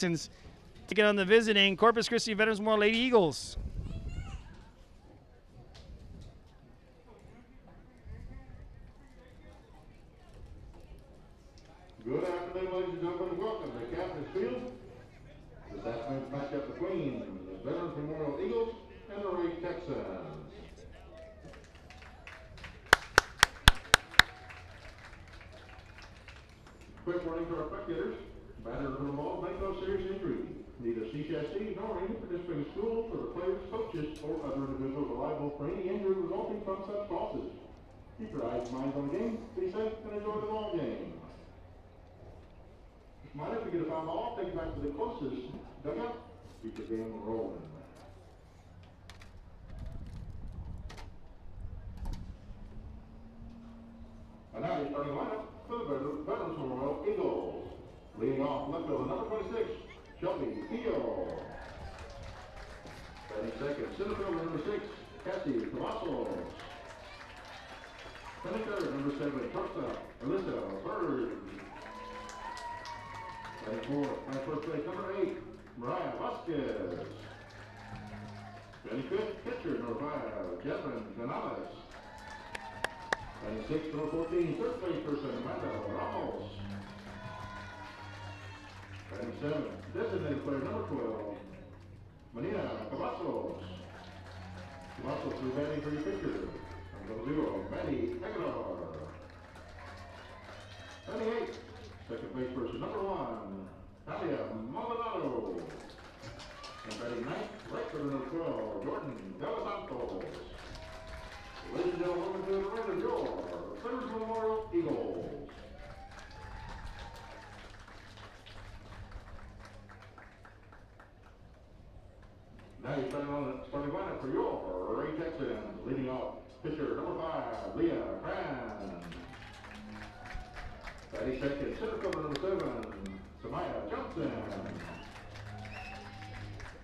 Texans taking on the visiting Corpus Christi Veterans Memorial Lady Eagles. Good afternoon, ladies and gentlemen. Welcome to Captain's Field. This afternoon's matchup between the Veterans Memorial Eagles and the Ray Texans. Quick warning to our spectators. Batters are involved, make no serious injury. Neither CCSC nor any participating school or the players, coaches, or other individuals are liable for any injury resulting from such losses. Keep your eyes and minds on the game, be safe, and enjoy the ball game. Mind if you get a foul ball, take it back to the closest dugout. Keep the game rolling. And now your starting lineup for the Veterans Memorial Eagles. Leading off left fielder number 26, Shelby Theo. Batting second, center fielder number 6, Cassie Cavazos. Batting third, number 7, shortstop, Alyssa Bird. Batting fourth, at first base, number 8, Mariah Vasquez. Batting fifth, pitcher, number 5, Jasmine Canales. Batting sixth, number 14, third base person, Amanda Ramos. Batting seventh, designated player, number 12, Manina Cavazos. Cavazos is batting for your pitcher. Number 0, Maddie Aguilar. Batting eighth, second base person, number 1, Talia Maldonado. And batting ninth, right fielder number 12, Jordan De Los Santos. Ladies and gentlemen, welcome to the right of your Veterans Memorial Eagles. Now you're starting lineup for your Ray Texans. Leading off, pitcher number 5, Leah Cran. Batting second, center fielder number 7, Samaya Johnson.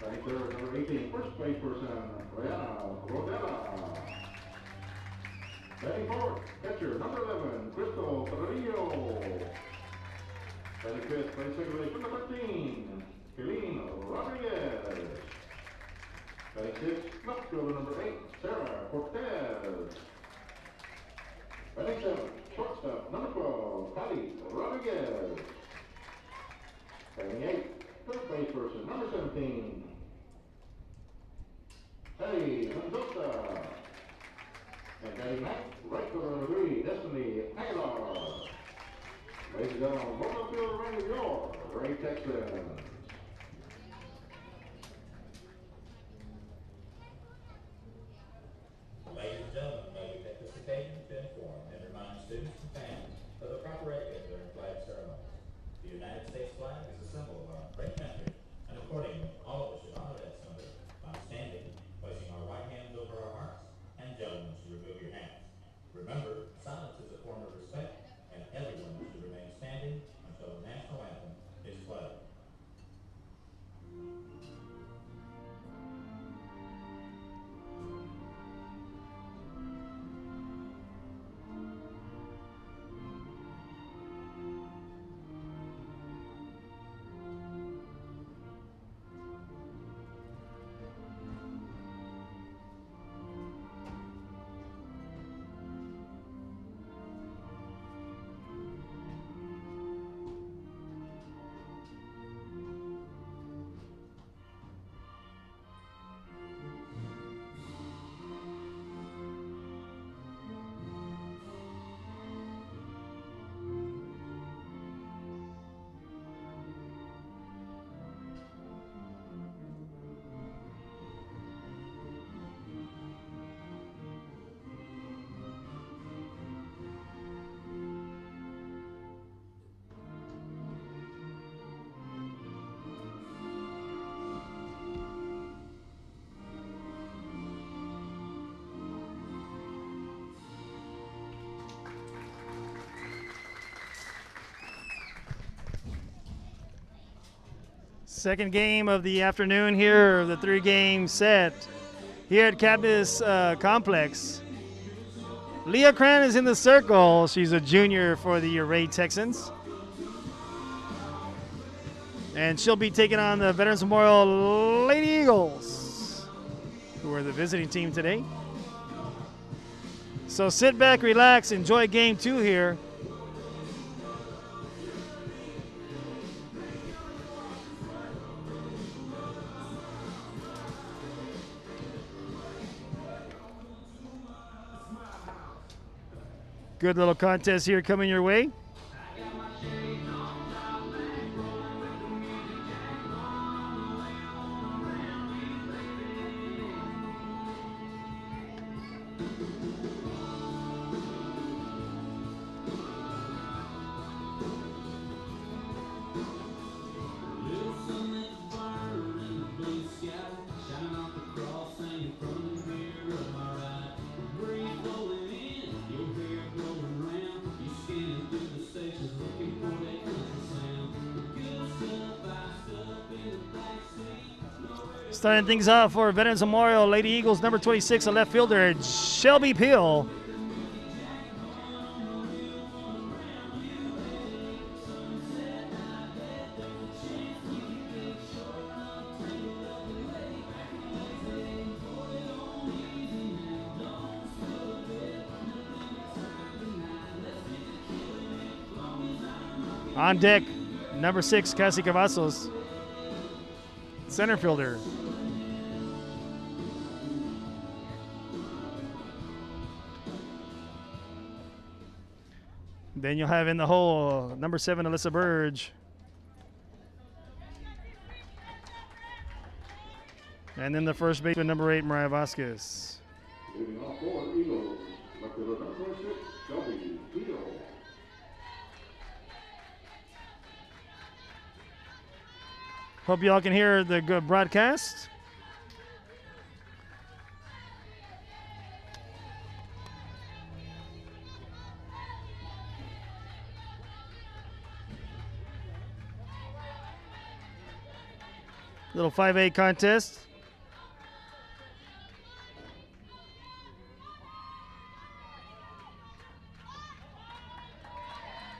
Batting third, number 18, first base person, Rihanna Rodella. Batting fourth, catcher number 11, Crystal Torrillo. Batting fifth, playing second base, number 13, Kaylene Rodriguez. Batting sixth, left fielder number 8, Sarah Cortez. Batting seventh, shortstop number 12, Patty Rodriguez. Batting eighth, third base person number 17, Hey Mendoza. And batting ninth, right fielder number 3, Destiny Aguilar. Ladies and gentlemen, welcome to the ring of your Ray Texans. Ladies and gentlemen, may we take this occasion to inform and remind students and fans of the proper etiquette during flag ceremonies. The United States flag is a symbol of our great country, and accordingly, all of us should honor that symbol by standing, placing our right hands over our hearts, and gentlemen should remove your hands. Remember, silence is a form of respect, and everyone should remain standing until the national anthem is played. Second game of the afternoon here, the 3-game set here at Campus Complex. Leah Cran is in the circle. She's a junior for the Ray Texans. And she'll be taking on the Veterans Memorial Lady Eagles, who are the visiting team today. So sit back, relax, enjoy game 2 here. Good little contest here coming your way. Starting things off for Veterans Memorial Lady Eagles, number 26, a left fielder, Shelby Peel. On deck, number 6, Cassie Cavazos, center fielder. Then you'll have in the hole number 7, Alyssa Burge. And then the first baseman, number 8, Mariah Vasquez. Leading off for Eagles, left fielder number 26, Shelby Peel. Hope y'all can hear the good broadcast. Little 5A contest.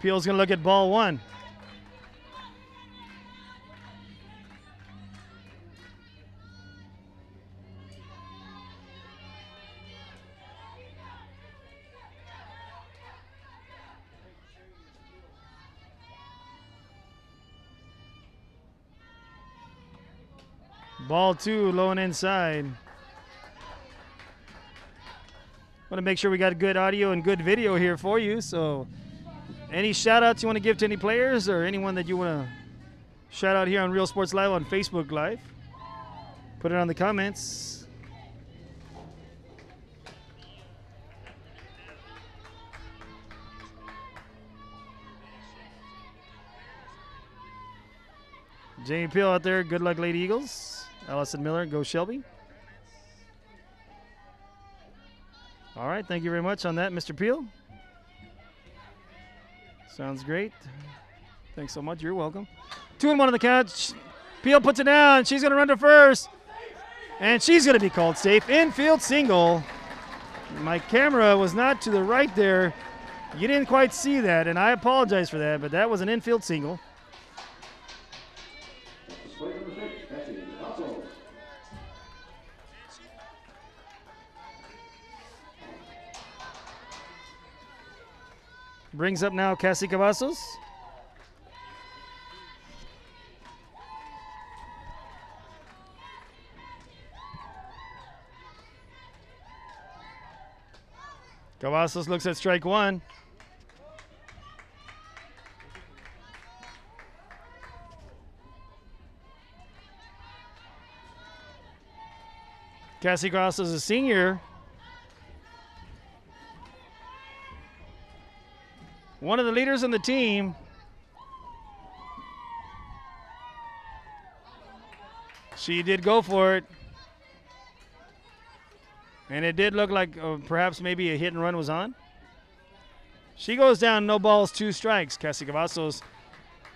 Peel's gonna look at ball 1. Ball 2, low and inside. Want to make sure we got good audio and good video here for you. So any shout outs you want to give to any players or anyone that you want to shout out here on Real Sports Live on Facebook Live, put it on the comments. Jamie Peel out there. Good luck, Lady Eagles. Allison Miller, go Shelby. All right, thank you very much on that, Mr. Peel. Sounds great. Thanks so much. You're welcome. 2-1 on the count. Peel puts it down. She's going to run to first. And she's going to be called safe. Infield single. My camera was not to the right there. You didn't quite see that, and I apologize for that, but that was an infield single. Brings up now Cassie Cavazos. Cavazos looks at strike 1. Cassie Cavazos is a senior. One of the leaders on the team. She did go for it. And it did look like perhaps maybe a hit and run was on. She goes down, no balls, 2 strikes. Cassie Cavazos,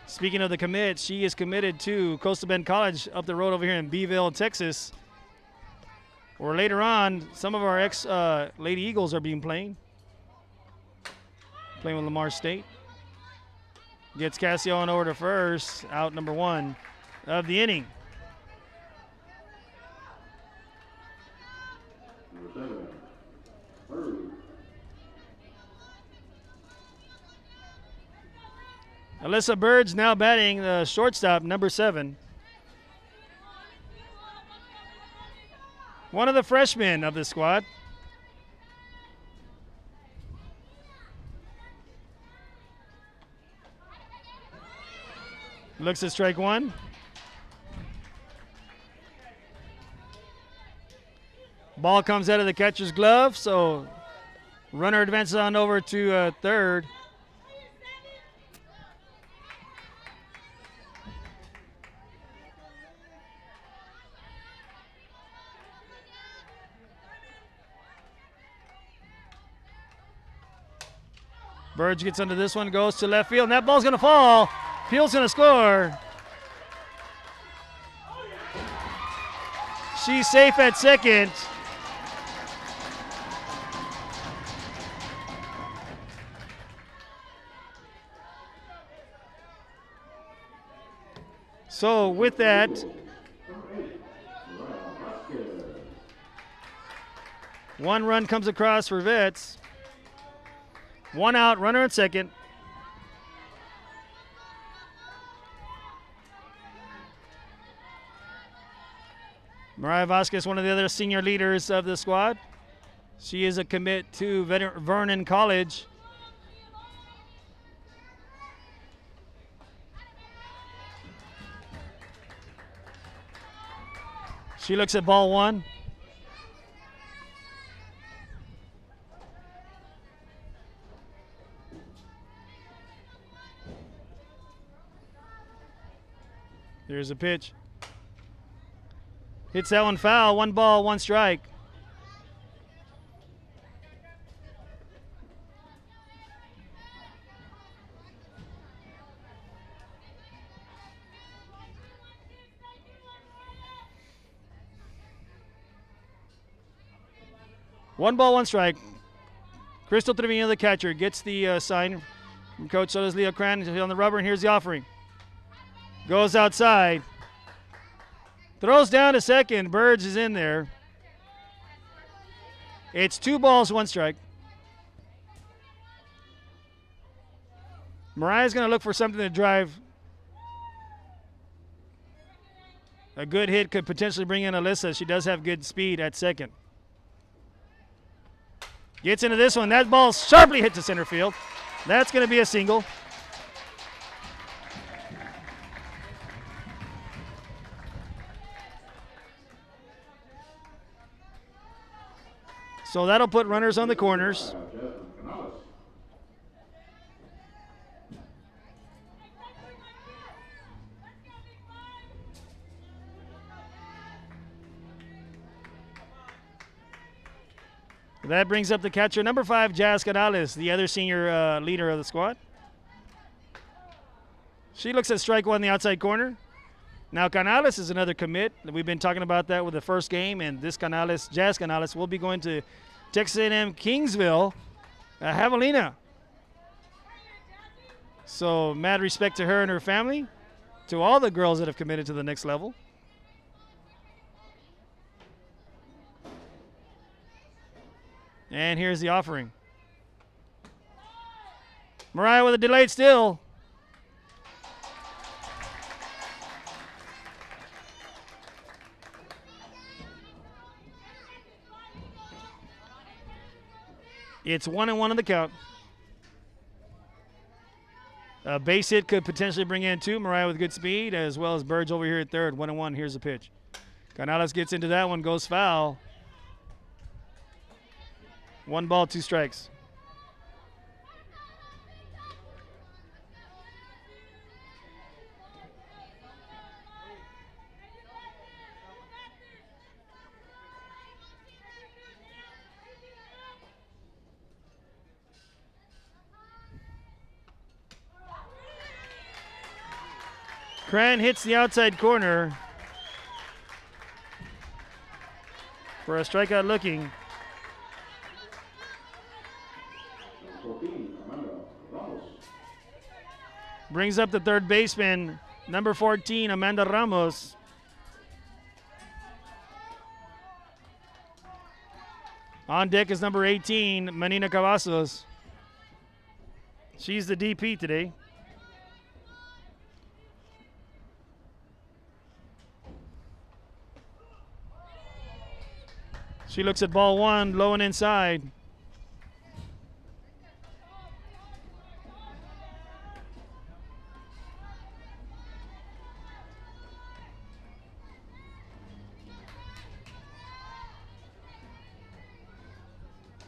speaking of the commit, she is committed to Coastal Bend College up the road over here in Beeville, Texas, where later on some of our ex-Lady Eagles are being playing with Lamar State. Gets Cassie on over to first, out number 1. of the inning. Number 7, Bird. Alyssa Bird's now batting the shortstop, number 7. One of the freshmen of the squad. Looks at strike 1. Ball comes out of the catcher's glove, so runner advances on over to third. Burge gets under this one, goes to left field, and that ball's going to fall. Peel's going to score. She's safe at second. So with that, one run comes across for Vitz. 1 out, runner at second. Mariah Vasquez, one of the other senior leaders of the squad. She is a commit to Vernon College. She looks at ball 1. There's a pitch. Hits that one foul. 1 ball, 1 strike. One ball, 1 strike. Crystal Trevino, the catcher, gets the sign from coach. So does Leo Cran on the rubber, and here's the offering. Goes outside. Throws down to second. Burge is in there. It's 2 balls, 1 strike. Mariah's going to look for something to drive. A good hit could potentially bring in Alyssa. She does have good speed at second. Gets into this one. That ball sharply hit to center field. That's going to be a single. So that'll put runners on the corners. That brings up the catcher, number 5, Jazz Canales, the other senior leader of the squad. She looks at strike 1 in the outside corner. Now Canales is another commit. We've been talking about that with the first game, and this Canales, Jazz Canales, will be going to Texas A&M Kingsville, Javelina. So mad respect to her and her family, to all the girls that have committed to the next level. And here's the offering. Mariah with a delayed steal. It's 1-1 on the count. A base hit could potentially bring in 2. Mariah with good speed, as well as Burge over here at third. 1-1. Here's the pitch. Canales gets into that one, goes foul. 1 ball, 2 strikes. Cran hits the outside corner for a strikeout looking. Brings up the third baseman, number 14, Amanda Ramos. On deck is number 18, Manina Cavazos. She's the DP today. She looks at ball one, low and inside.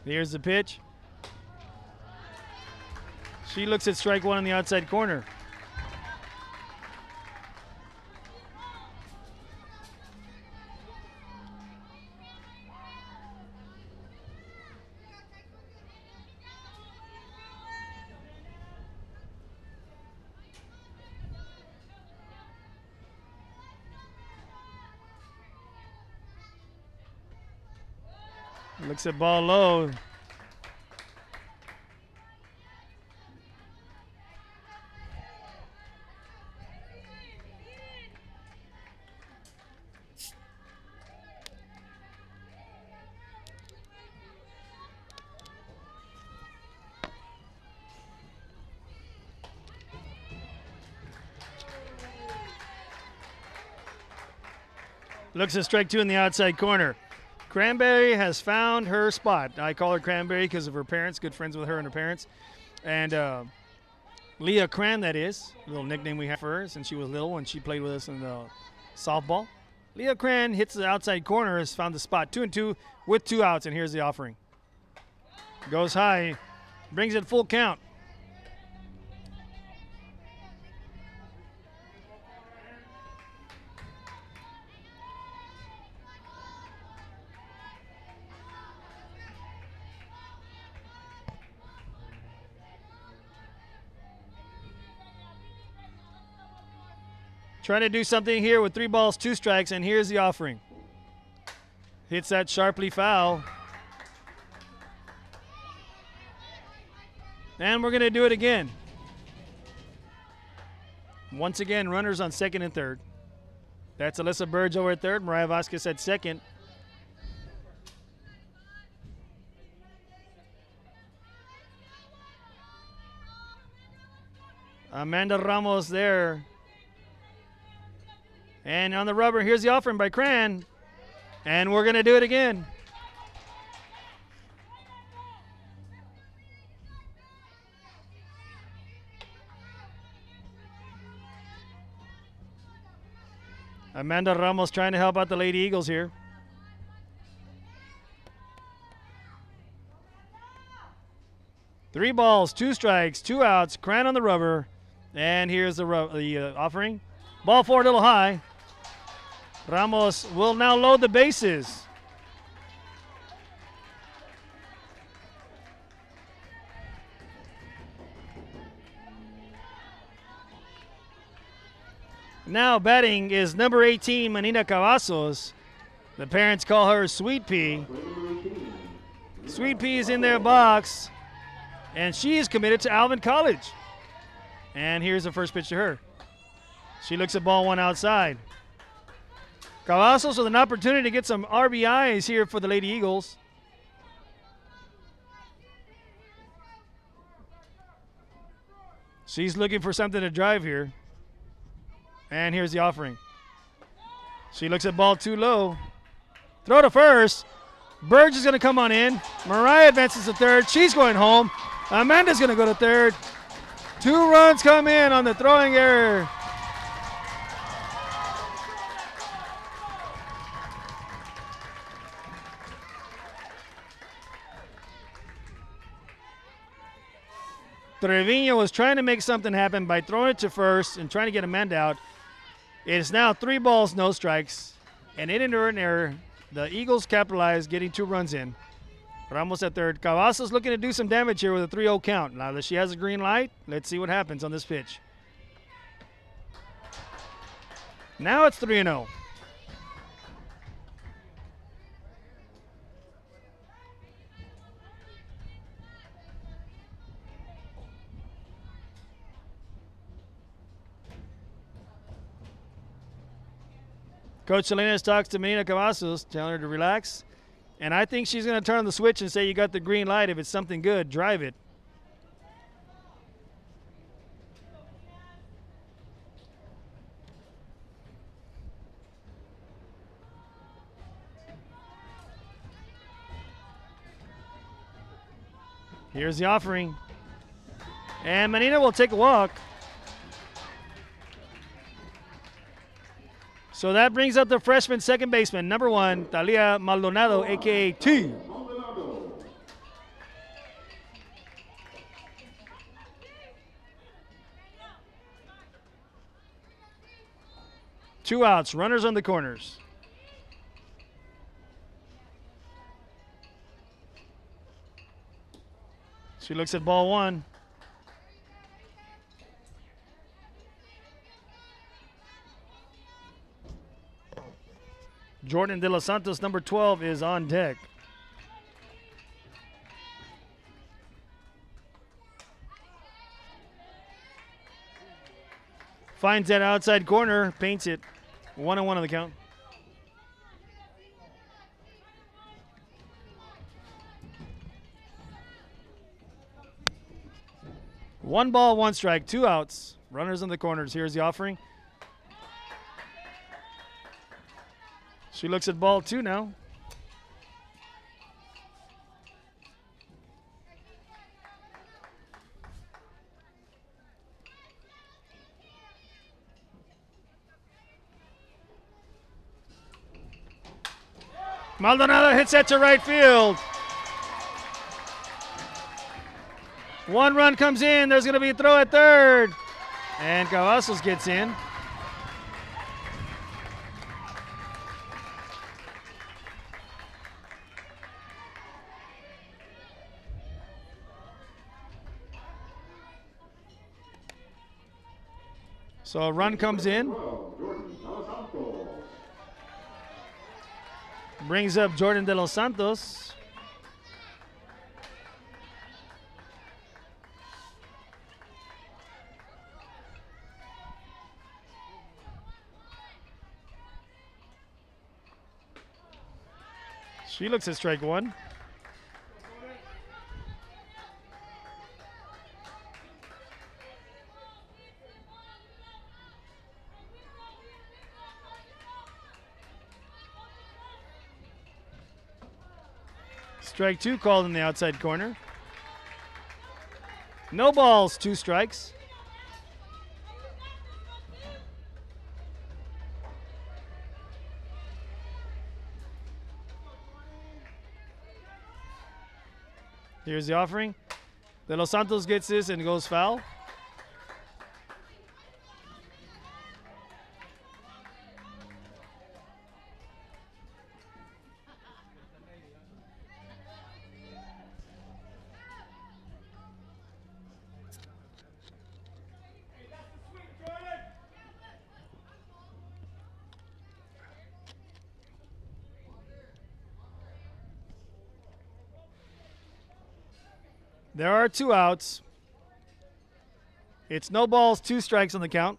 Here's the pitch. She looks at strike one on the outside corner. Looks at ball low. Looks at strike two in the outside corner. Cranberry has found her spot. I call her Cranberry because of her parents, good friends with her and her parents. And Leah Cran, that is, a little nickname we have for her since she was little when she played with us in the softball. Leah Cran hits the outside corner, has found the spot. 2-2 with 2 outs, and here's the offering. Goes high, brings it full count. Trying to do something here with 3 balls, 2 strikes, and here's the offering. Hits that sharply foul. And we're going to do it again. Once again, runners on second and third. That's Alyssa Burge over at third, Mariah Vasquez at second. Amanda Ramos there. And on the rubber, here's the offering by Cran. And we're going to do it again. Amanda Ramos trying to help out the Lady Eagles here. Three balls, 2 strikes, 2 outs. Cran on the rubber. And here's the offering. Ball 4 a little high. Ramos will now load the bases. Now batting is number 18, Manina Cavazos. The parents call her Sweet Pea. Sweet Pea is in their box, and she is committed to Alvin College. And here's the first pitch to her. She looks at ball 1 outside. Cavazos with an opportunity to get some RBIs here for the Lady Eagles. She's looking for something to drive here. And here's the offering. She looks at ball 2 low. Throw to first. Burge is going to come on in. Mariah advances to third. She's going home. Amanda's going to go to third. 2 runs come in on the throwing error. Trevino was trying to make something happen by throwing it to first and trying to get Amanda out. It is now 3 balls, no strikes, and in an error, the Eagles capitalized, getting 2 runs in. Ramos at third. Cavazos looking to do some damage here with a 3-0 count. Now that she has a green light, let's see what happens on this pitch. Now it's 3-0. Coach Salinas talks to Menina Cavazos, telling her to relax. And I think she's going to turn on the switch and say, you got the green light. If it's something good, drive it. Here's the offering. And Menina will take a walk. So that brings up the freshman second baseman, number 1, Talia Maldonado, a.k.a. T. Maldonado. Two outs, runners on the corners. She looks at ball 1. Jordan De Los Santos, number 12, is on deck. Finds that outside corner, paints it. 1-1 on the count. One ball, one strike, 2 outs. Runners on the corners. Here's the offering. She looks at ball 2 now. Maldonado hits that to right field. 1 run comes in. There's going to be a throw at third. And Cavazos gets in. So a run comes in. Brings up Jordan De Los Santos. She looks at strike 1. Strike 2 called in the outside corner. No balls, 2 strikes. Here's the offering. De Los Santos gets this and goes foul. There are 2 outs. It's no balls, 2 strikes on the count.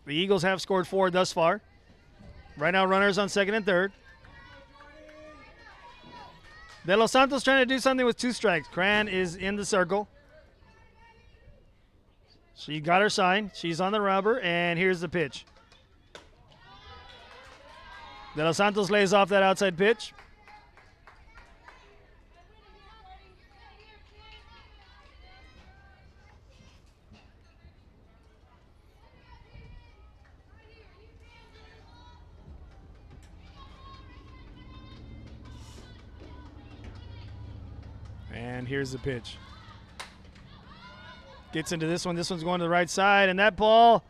The Eagles have scored 4 thus far. Right now, runners on second and third. De Los Santos trying to do something with 2 strikes. Cran is in the circle. She got her sign. She's on the rubber, and here's the pitch. De Los Santos lays off that outside pitch. And here's the pitch. Gets into this one. This one's going to the right side, and that ball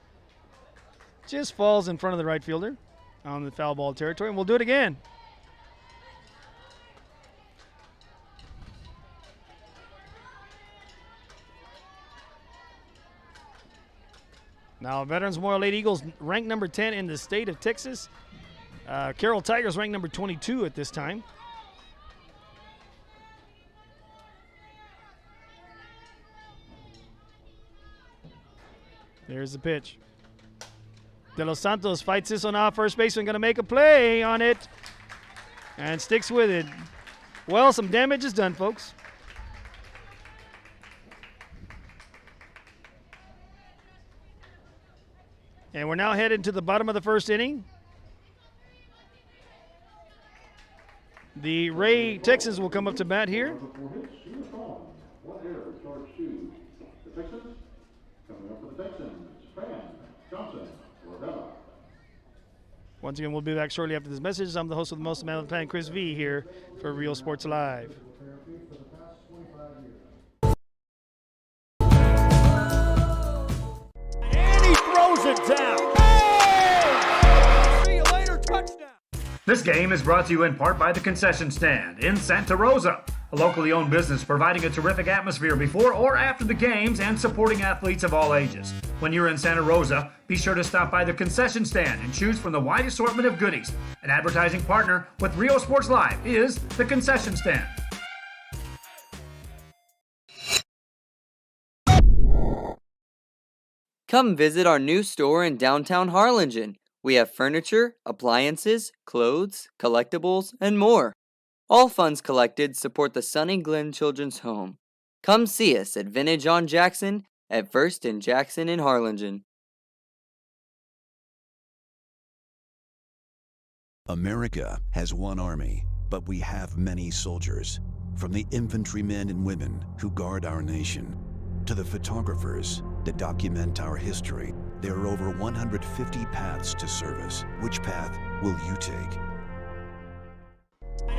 just falls in front of the right fielder on the foul ball territory, and we'll do it again. Now, Veterans Memorial Lady Eagles ranked number 10 in the state of Texas. Carroll Tigers ranked number 22 at this time. There's the pitch. De Los Santos fights this one off. First baseman going to make a play on it and sticks with it. Well, some damage is done, folks. And we're now headed to the bottom of the first inning. The Ray Texans will come up to bat here. One error, charge 2. The Texans, coming up for the Texans, Fan, Johnson, Rodella. Once again, we'll be back shortly after this message. I'm the host of the Most Man of the Planet, Chris V, here for Real Sports Live. And he throws it down. Oh! See you later, touchdown. This game is brought to you in part by the Concession Stand in Santa Rosa, a locally owned business providing a terrific atmosphere before or after the games and supporting athletes of all ages. When you're in Santa Rosa, be sure to stop by the Concession Stand and choose from the wide assortment of goodies. An advertising partner with Real Sports Live is the Concession Stand. Come visit our new store in downtown Harlingen. We have furniture, appliances, clothes, collectibles, and more. All funds collected support the Sunny Glen Children's Home. Come see us at Vintage on Jackson at First and Jackson in Harlingen. America has one army, but we have many soldiers. From the infantrymen and women who guard our nation, to the photographers that document our history, there are over 150 paths to service. Which path will you take?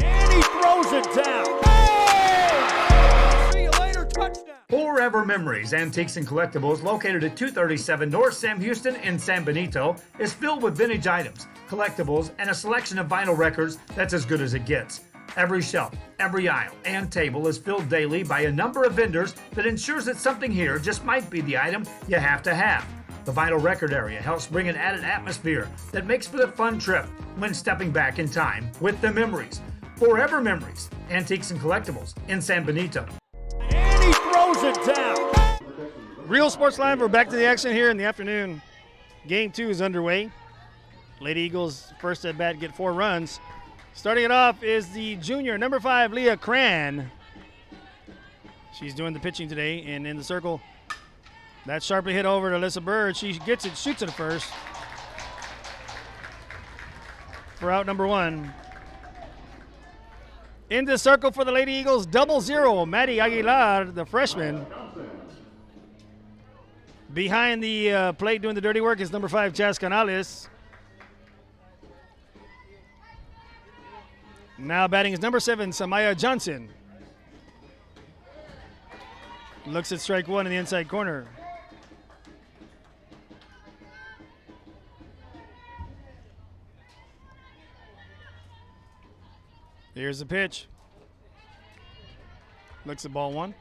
And he throws it down. Oh! See you later, touchdown. Forever Memories Antiques and Collectibles, located at 237 North Sam Houston in San Benito, is filled with vintage items, collectibles, and a selection of vinyl records that's as good as it gets. Every shelf, every aisle, and table is filled daily by a number of vendors that ensures that something here just might be the item you have to have. The vinyl record area helps bring an added atmosphere that makes for a fun trip when stepping back in time with the memories. Forever Memories, Antiques and Collectibles in San Benito. And he throws it down. Real Sports Live, we're back to the action here in the afternoon. Game 2 is underway. Lady Eagles first at bat get 4 runs. Starting it off is the junior, number 5, Leah Cran. She's doing the pitching today, and in the circle, that's sharply hit over to Alyssa Bird. She gets it, shoots it first for out number 1. In the circle for the Lady Eagles, 0-0, Maddie Aguilar, the freshman. Behind the plate doing the dirty work is number 5, Chas Canales. Now batting is number 7, Samaya Johnson. Looks at strike 1 in the inside corner. Here's the pitch. Looks at ball 1.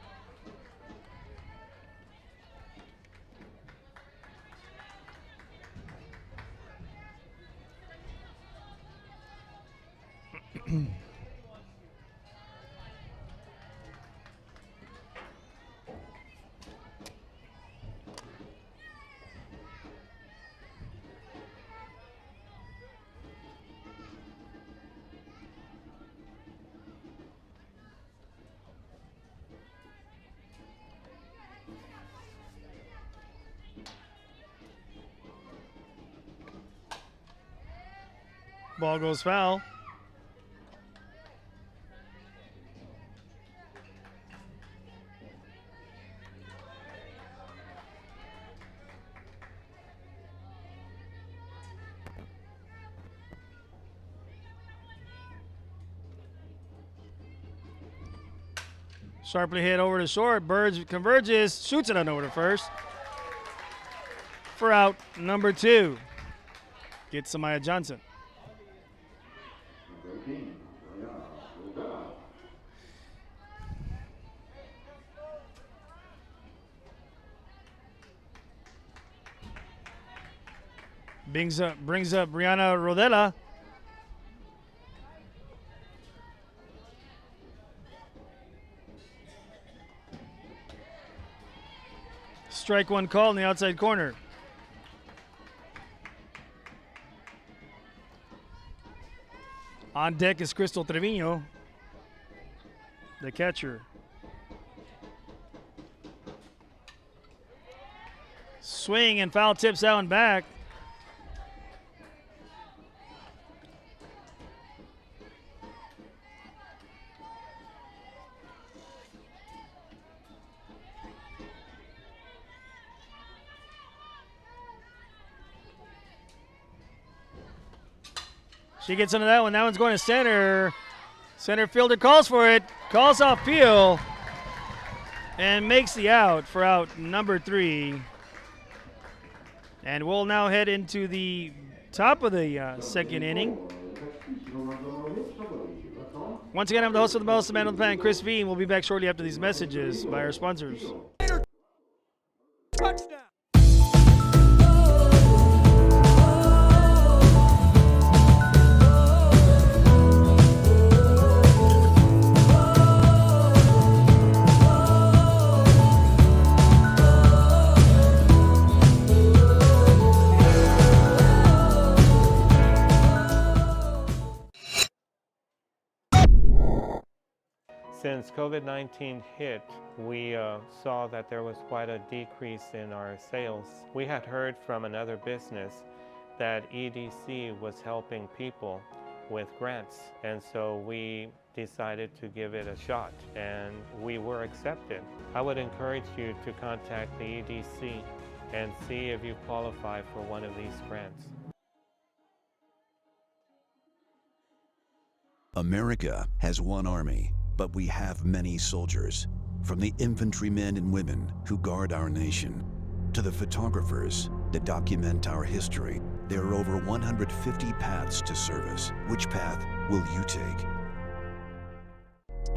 Ball goes foul. Sharply hit over to short. Birds converges, shoots it on over to first. For out number 2. Gets Samaya Johnson. Brings up Brianna Rodella. Strike 1 call in the outside corner. On deck is Crystal Trevino, the catcher. Swing and foul tips out and back. She gets into that one. That one's going to center. Center fielder calls for it. Calls off field. And makes the out for out number 3. And we'll now head into the top of the second inning. Once again, I'm the host of the Bells, the man of the fan, Chris V. And we'll be back shortly after these messages by our sponsors. Touchdown. Since COVID-19 hit, we saw that there was quite a decrease in our sales. We had heard from another business that EDC was helping people with grants, and so we decided to give it a shot, and we were accepted. I would encourage you to contact the EDC and see if you qualify for one of these grants. America has one army, but we have many soldiers. From the infantrymen and women who guard our nation, to the photographers that document our history, there are over 150 paths to service. Which path will you take?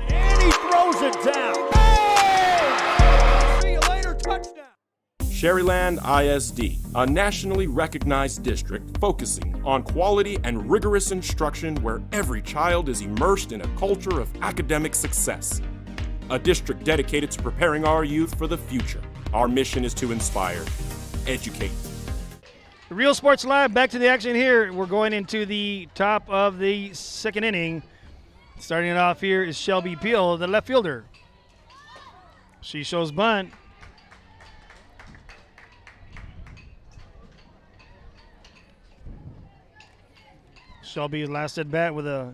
And he throws it down. Hey! See you later, touchdown. Sherryland ISD, a nationally recognized district focusing on quality and rigorous instruction where every child is immersed in a culture of academic success. A district dedicated to preparing our youth for the future. Our mission is to inspire, educate. Real Sports Live, back to the action here. We're going into the top of the second inning. Starting it off here is Shelby Peel, the left fielder. She shows bunt. Shelby last at bat with a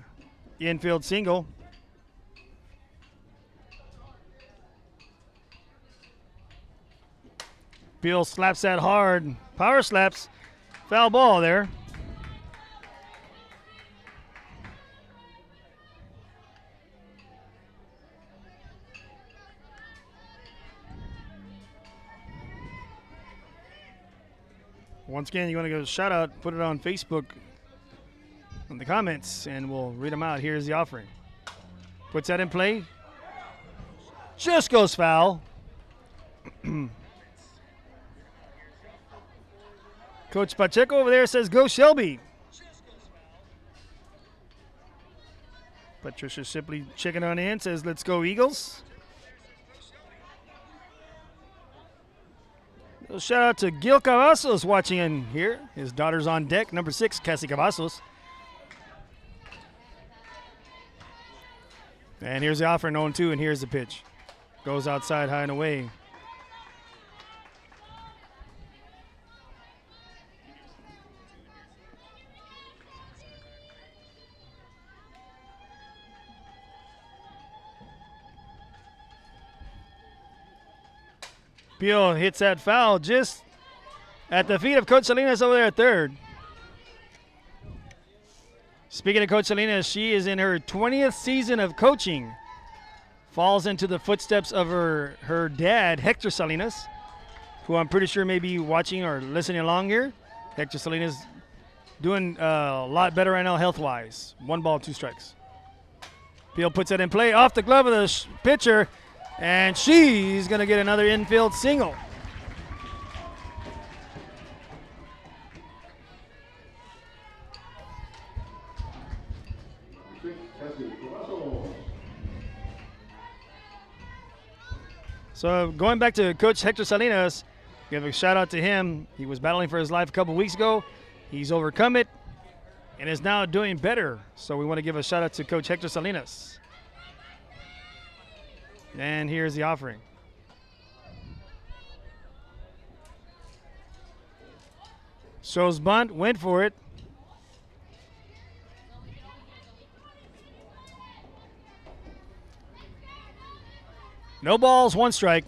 infield single. Peel slaps that hard. Power slaps. Foul ball there. Once again, you want to go shout out, put it on Facebook in the comments, and we'll read them out. Here's the offering. Puts that in play. Just goes foul. Coach Pacheco over there says, go Shelby. Patricia Shipley checking on in, says, let's go Eagles. A shout out to Gil Cavazos watching in here. His daughter's on deck, number 6, Cassie Cavazos. And here's the offer, 0-2, and here's the pitch. Goes outside, high and away. Peel hits that foul just at the feet of Coach Salinas over there at third. Speaking of Coach Salinas, she is in her 20th season of coaching. Falls into the footsteps of her dad, Hector Salinas, who I'm pretty sure may be watching or listening along here. Hector Salinas doing a lot better right now health-wise. 1 ball, 2 strikes. Peel puts it in play off the glove of the pitcher. And she's going to get another infield single. So going back to Coach Hector Salinas, give a shout out to him. He was battling for his life a couple weeks ago. He's overcome it. and is now doing better. So we want to give a shout out to Coach Hector Salinas. And here's the offering. Shows bunt, went for it. No balls, 1 strike.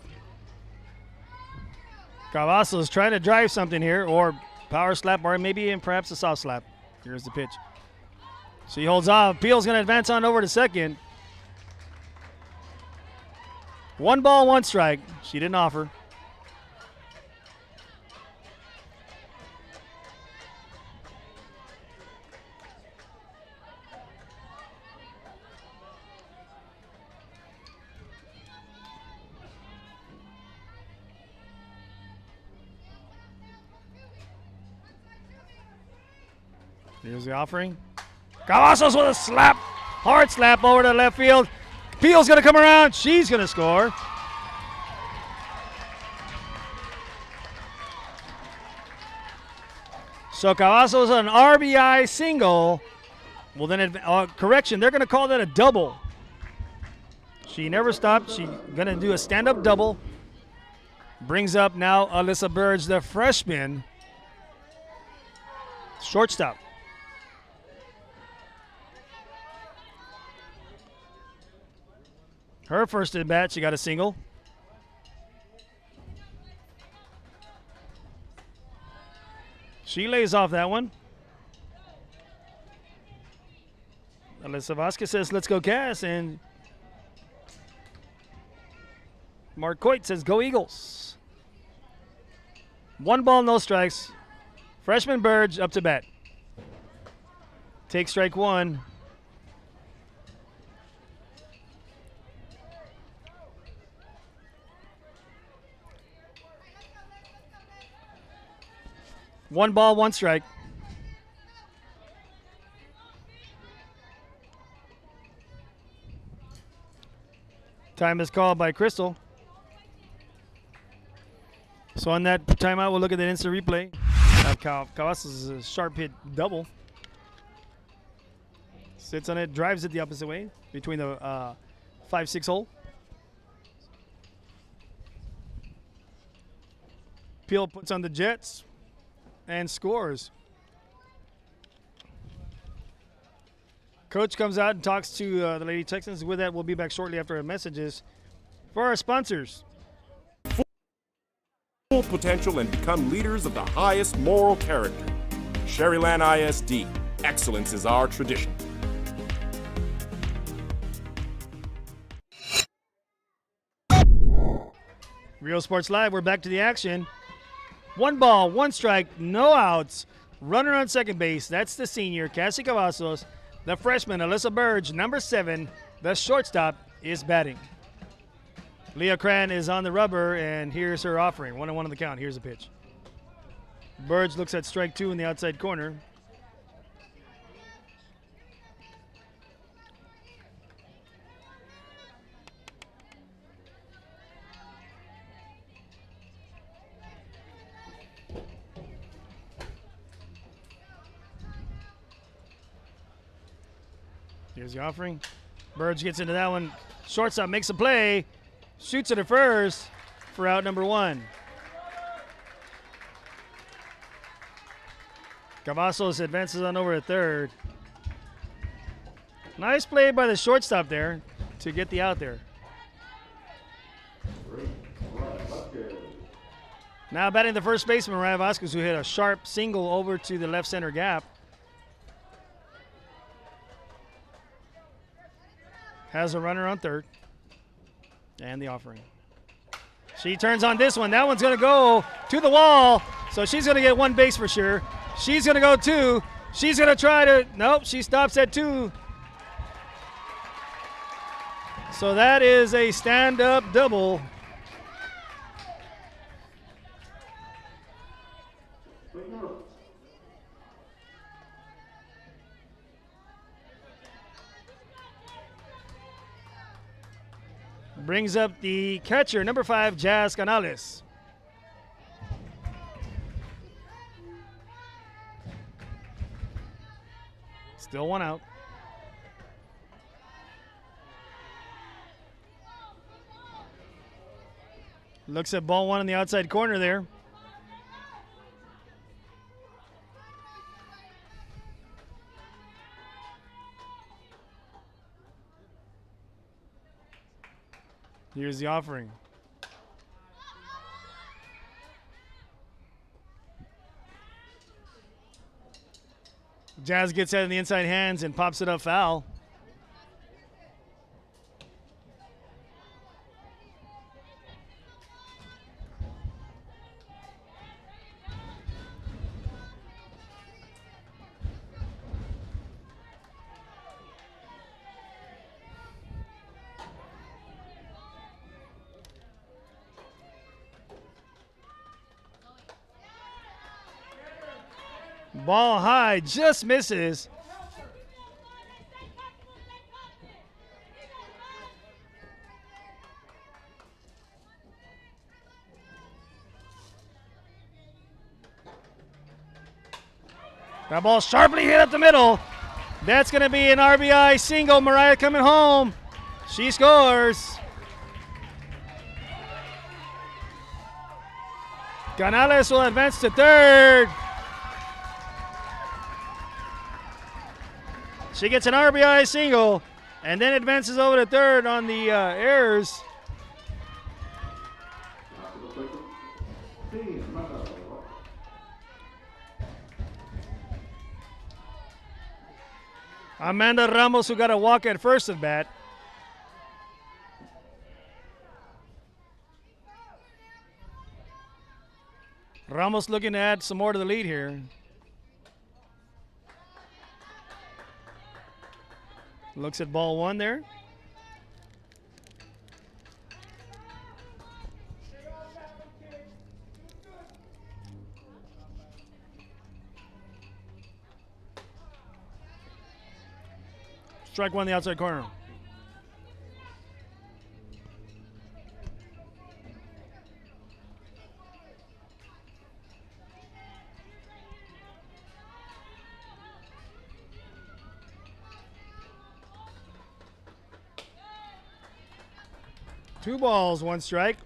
Cavazos is trying to drive something here, or power slap, or maybe perhaps a soft slap. Here's the pitch. So he holds off. Peel's going to advance on over to second. 1 ball, 1 strike. She didn't offer. Here's the offering. Cavazos with a slap. Hard slap over to left field. Peel's going to come around. She's going to score. So Cavazos an RBI single. Well, then, correction, they're going to call that a double. She never stopped. She's going to do a stand-up double. Brings up now Alyssa Burge, the freshman. Shortstop. Her first at bat, she got a single. She lays off that one. Alyssa Vasquez says, let's go Cass. And Mark Coit says, go Eagles. 1 ball, no strikes. Freshman Burge up to bat. Take strike 1. One ball, 1 strike. Time is called by Crystal. So on that timeout, we'll look at the instant replay. Cavazos is a sharp hit double. Sits on it, drives it the opposite way between the 5-6 hole. Peel puts on the Jets and scores. Coach comes out and talks to the Lady Texans. With that, we'll be back shortly after our messages. For our sponsors. Full potential and become leaders of the highest moral character. Sherryland ISD. Excellence is our tradition. Real Sports Live, we're back to the action. 1 ball, 1 strike, no outs. Runner on second base. That's the senior, Cassie Cavazos. The freshman, Alyssa Burge, number 7. The shortstop is batting. Leah Cran is on the rubber, and here's her offering. 1-1 on the count. Here's the pitch. Burge looks at strike 2 in the outside corner. Here's the offering. Burge gets into that one. Shortstop makes a play. Shoots it at first for out number 1. Cavazos advances on over at third. Nice play by the shortstop there to get the out there. Now batting the first baseman, Mariah Vasquez, who hit a sharp single over to the left center gap. Has a runner on third. And the offering. She turns on this one. That one's going to go to the wall. So she's going to get 1 base for sure. She's going to go 2. She's going to try to. Nope, she stops at 2. So that is a stand-up double. Brings up the catcher, number 5, Jazz Canales. Still one out. Looks at ball one in the outside corner there. Here's the offering. Jazz gets it in the inside hands and pops it up foul. Ball high, just misses. That ball sharply hit up the middle. That's going to be an RBI single. Mariah coming home. She scores. Canales will advance to third. She gets an RBI single and then advances over to third on the errors. Amanda Ramos, who got a walk at first at bat. Ramos looking to add some more to the lead here. Looks at ball one there. Strike one in the outside corner. Two balls, one strike.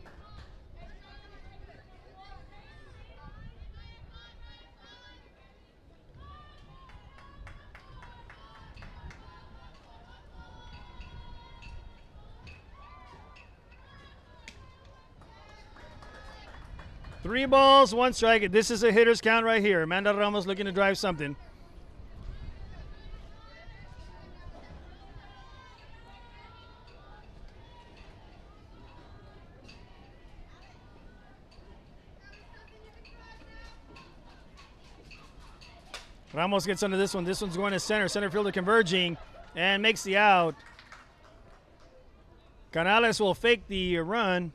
Three balls, one strike. This is a hitter's count right here. Amanda Ramos looking to drive something. Ramos gets under this one. This one's going to center. Center fielder converging and makes the out. Canales will fake the run.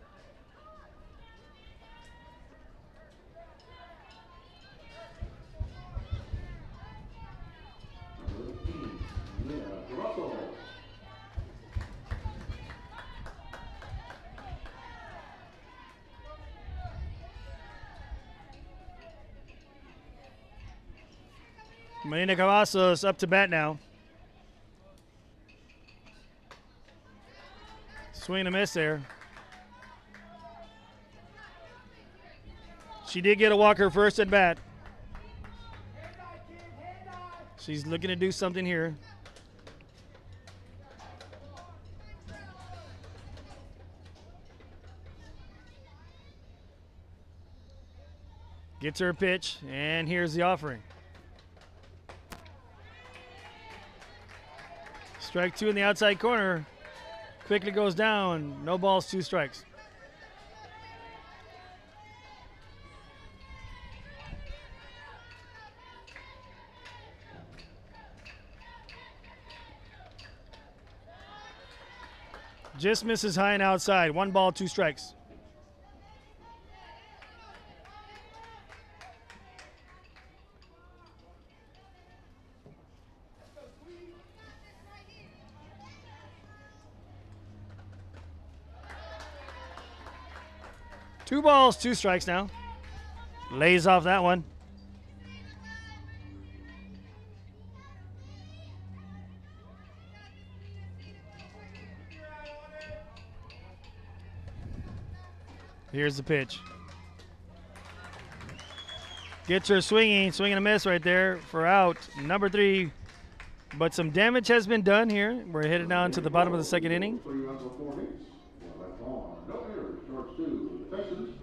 Marina Cavazos up to bat now. Swing and a miss there. She did get a walker first at bat. She's looking to do something here. Gets her a pitch, and here's the offering. Strike two in the outside corner. Quickly goes down. No balls, two strikes. Just misses high and outside. One ball, two strikes. Two balls, two strikes now. Lays off that one. Here's the pitch. Gets her swinging a miss right there for out. Number 3. But some damage has been done here. We're headed down to the bottom of the second inning. 3 runs on 4 hits. 1 left on. No errors. Towards 2. The Texans.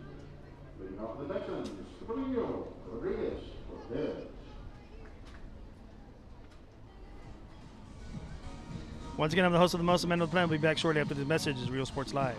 Leading off the Texans. Trevino Rodriguez for dead. Once again, I'm the host of the Most Amendment Plan. We'll be back shortly after this message. Is Real Sports Live.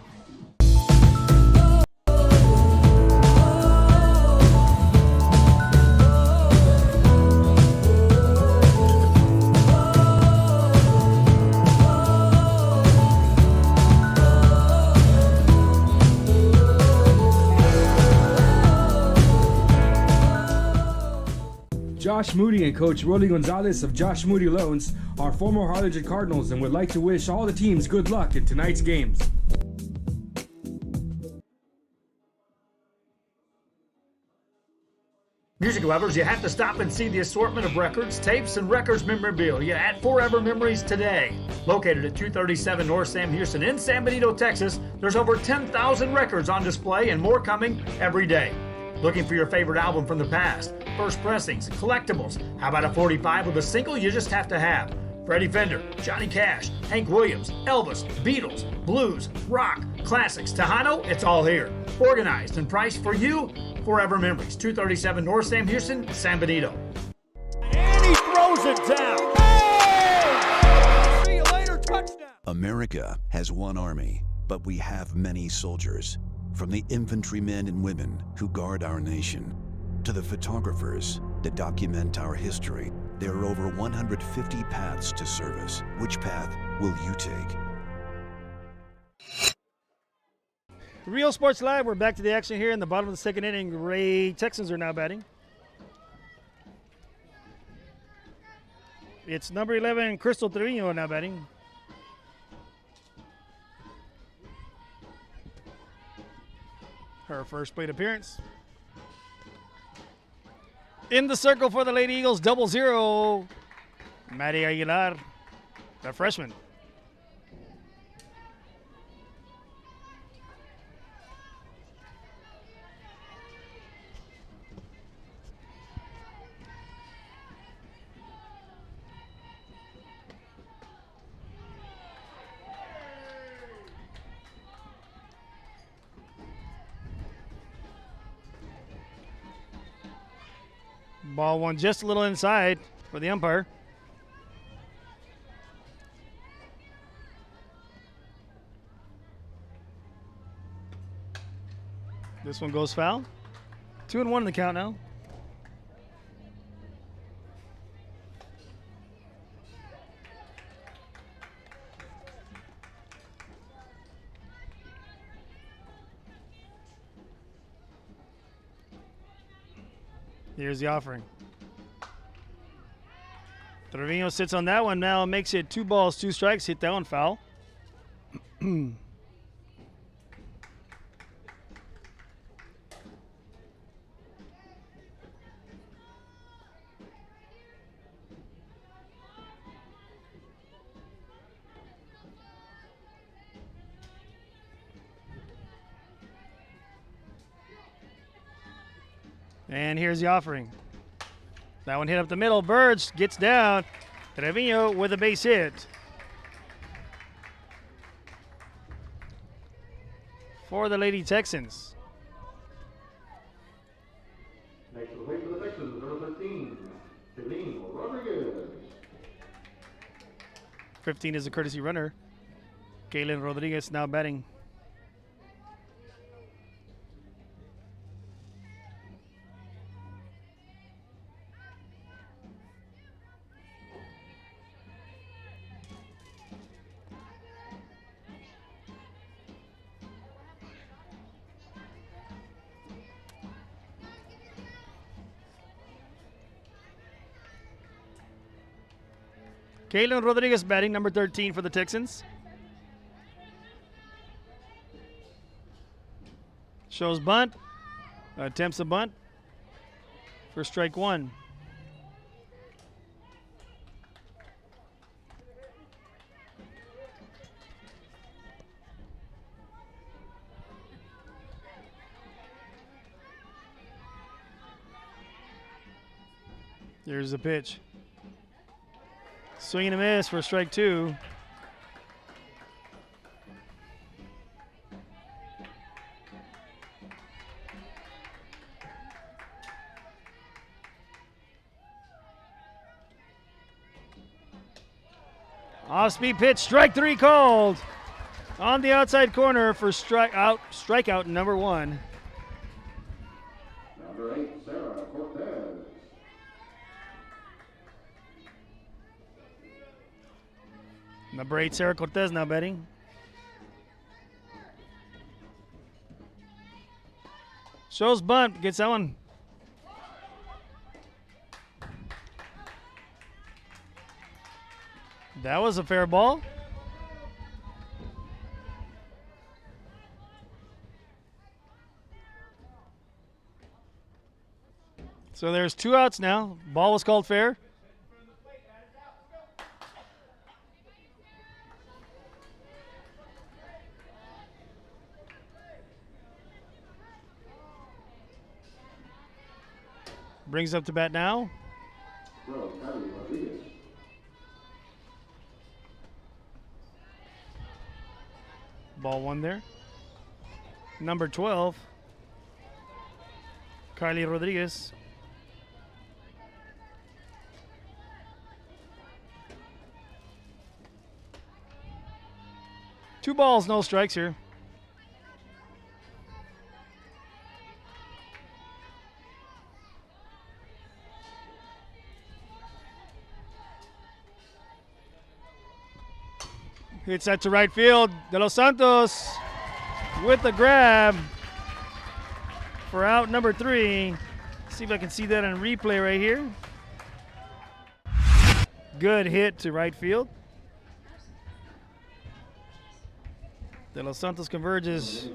Josh Moody and Coach Rolly Gonzalez of Josh Moody Loans are former Harlingen Cardinals and would like to wish all the teams good luck in tonight's games. Music lovers, you have to stop and see the assortment of records, tapes, and records memorabilia at Forever Memories today. Located at 237 North Sam Houston in San Benito, Texas, there's over 10,000 records on display and more coming every day. Looking for your favorite album from the past, first pressings, collectibles. How about a 45 with a single you just have to have? Freddie Fender, Johnny Cash, Hank Williams, Elvis, Beatles, blues, rock, classics, Tejano, it's all here. Organized and priced for you. Forever Memories, 237 North Sam Houston, San Benito. And he throws it down. Hey! See you later, touchdown. America has one army, but we have many soldiers. From the infantrymen and women who guard our nation, to the photographers that document our history, there are over 150 paths to service. Which path will you take? Real Sports Live, we're back to the action here in the bottom of the second inning. Texans are now batting. It's number 11, Crystal Trevino now batting. Her first plate appearance. In the circle for the Lady Eagles, 0-0, Maddie Aguilar, the freshman. Ball one just a little inside for the umpire. This one goes foul. 2-1 in the count now. Here's the offering. Trevino sits on that one now, makes it 2 balls, 2 strikes. Hit that one foul. And here's the offering. That one hit up the middle. Birds gets down. Trevino with a base hit. For the Lady Texans. Next to the plate for the Texans, number 13, Trevino Rodriguez. 15 is a courtesy runner. Kaylin Rodriguez now batting. Kaylin Rodriguez batting, number 13 for the Texans. Shows bunt. Attempts a bunt for strike 1. Here's the pitch. Swing and a miss for strike 2. Off-speed pitch, strike 3 called. On the outside corner for strikeout number 1. Number 8, Sarah Cortez. Number 8, Sarah Cortez now batting. Shows bunt, gets that one. That was a fair ball. So there's 2 outs now. Ball was called fair. Brings up to bat now. Ball 1 there. Number 12, Carly Rodriguez. Two balls, no strikes here. Hits that to right field. De Los Santos with the grab for out number 3. See if I can see that on replay right here. Good hit to right field. De Los Santos converges.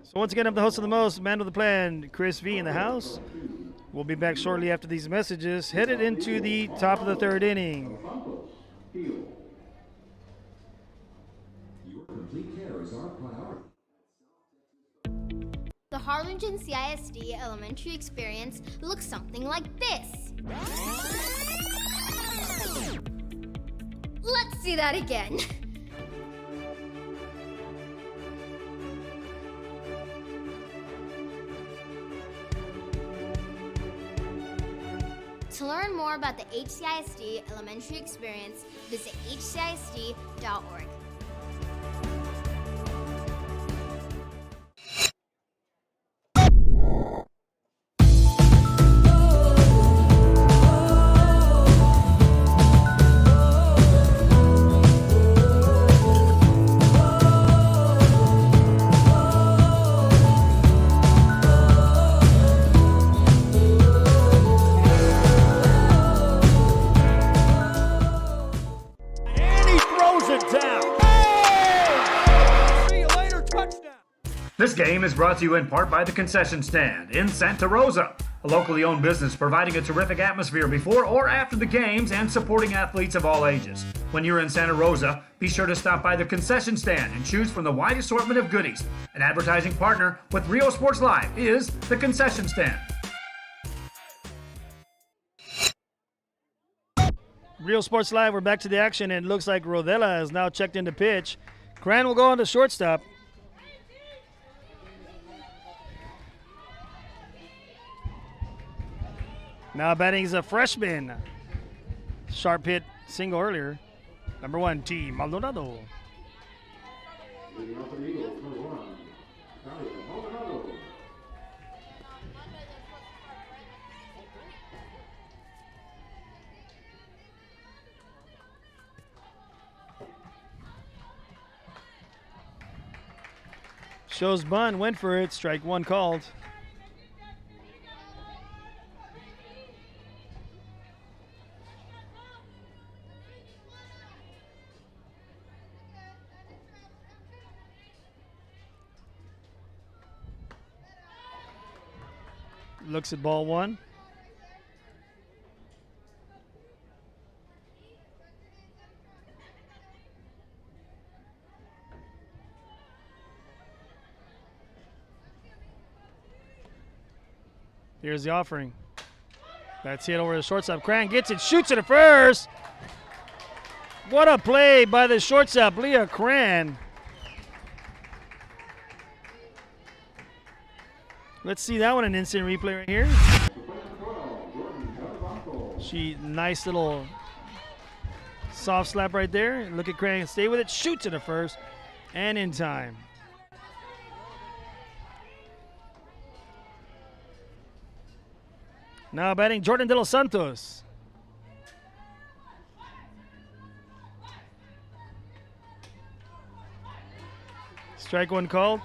So once again, I'm the host of the most, man of the plan, Chris V in the house. We'll be back shortly after these messages, headed into the top of the 3rd inning. The Harlingen CISD elementary experience looks something like this. Let's see that again. To learn more about the HCISD elementary experience, visit hcisd.org. This game is brought to you in part by the Concession Stand in Santa Rosa, a locally owned business providing a terrific atmosphere before or after the games and supporting athletes of all ages. When you're in Santa Rosa, be sure to stop by the Concession Stand and choose from the wide assortment of goodies. An advertising partner with Rio Sports Live is the Concession Stand. Real Sports Live, we're back to the action, and it looks like Rodella is now checked into pitch. Cran will go on to shortstop. Now batting is a freshman. Sharp hit single earlier. Number 1, T. Maldonado. Shows bunt, went for it. Strike 1 called. Looks at ball 1. Here's the offering. That's hit over the shortstop. Cran gets it, shoots it at first. What a play by the shortstop, Leah Cran. Let's see that one, an instant replay right here. Nice little soft slap right there. Look at Cran, stay with it, shoots it at first, and in time. Now batting Jordan De Los Santos. Strike one called.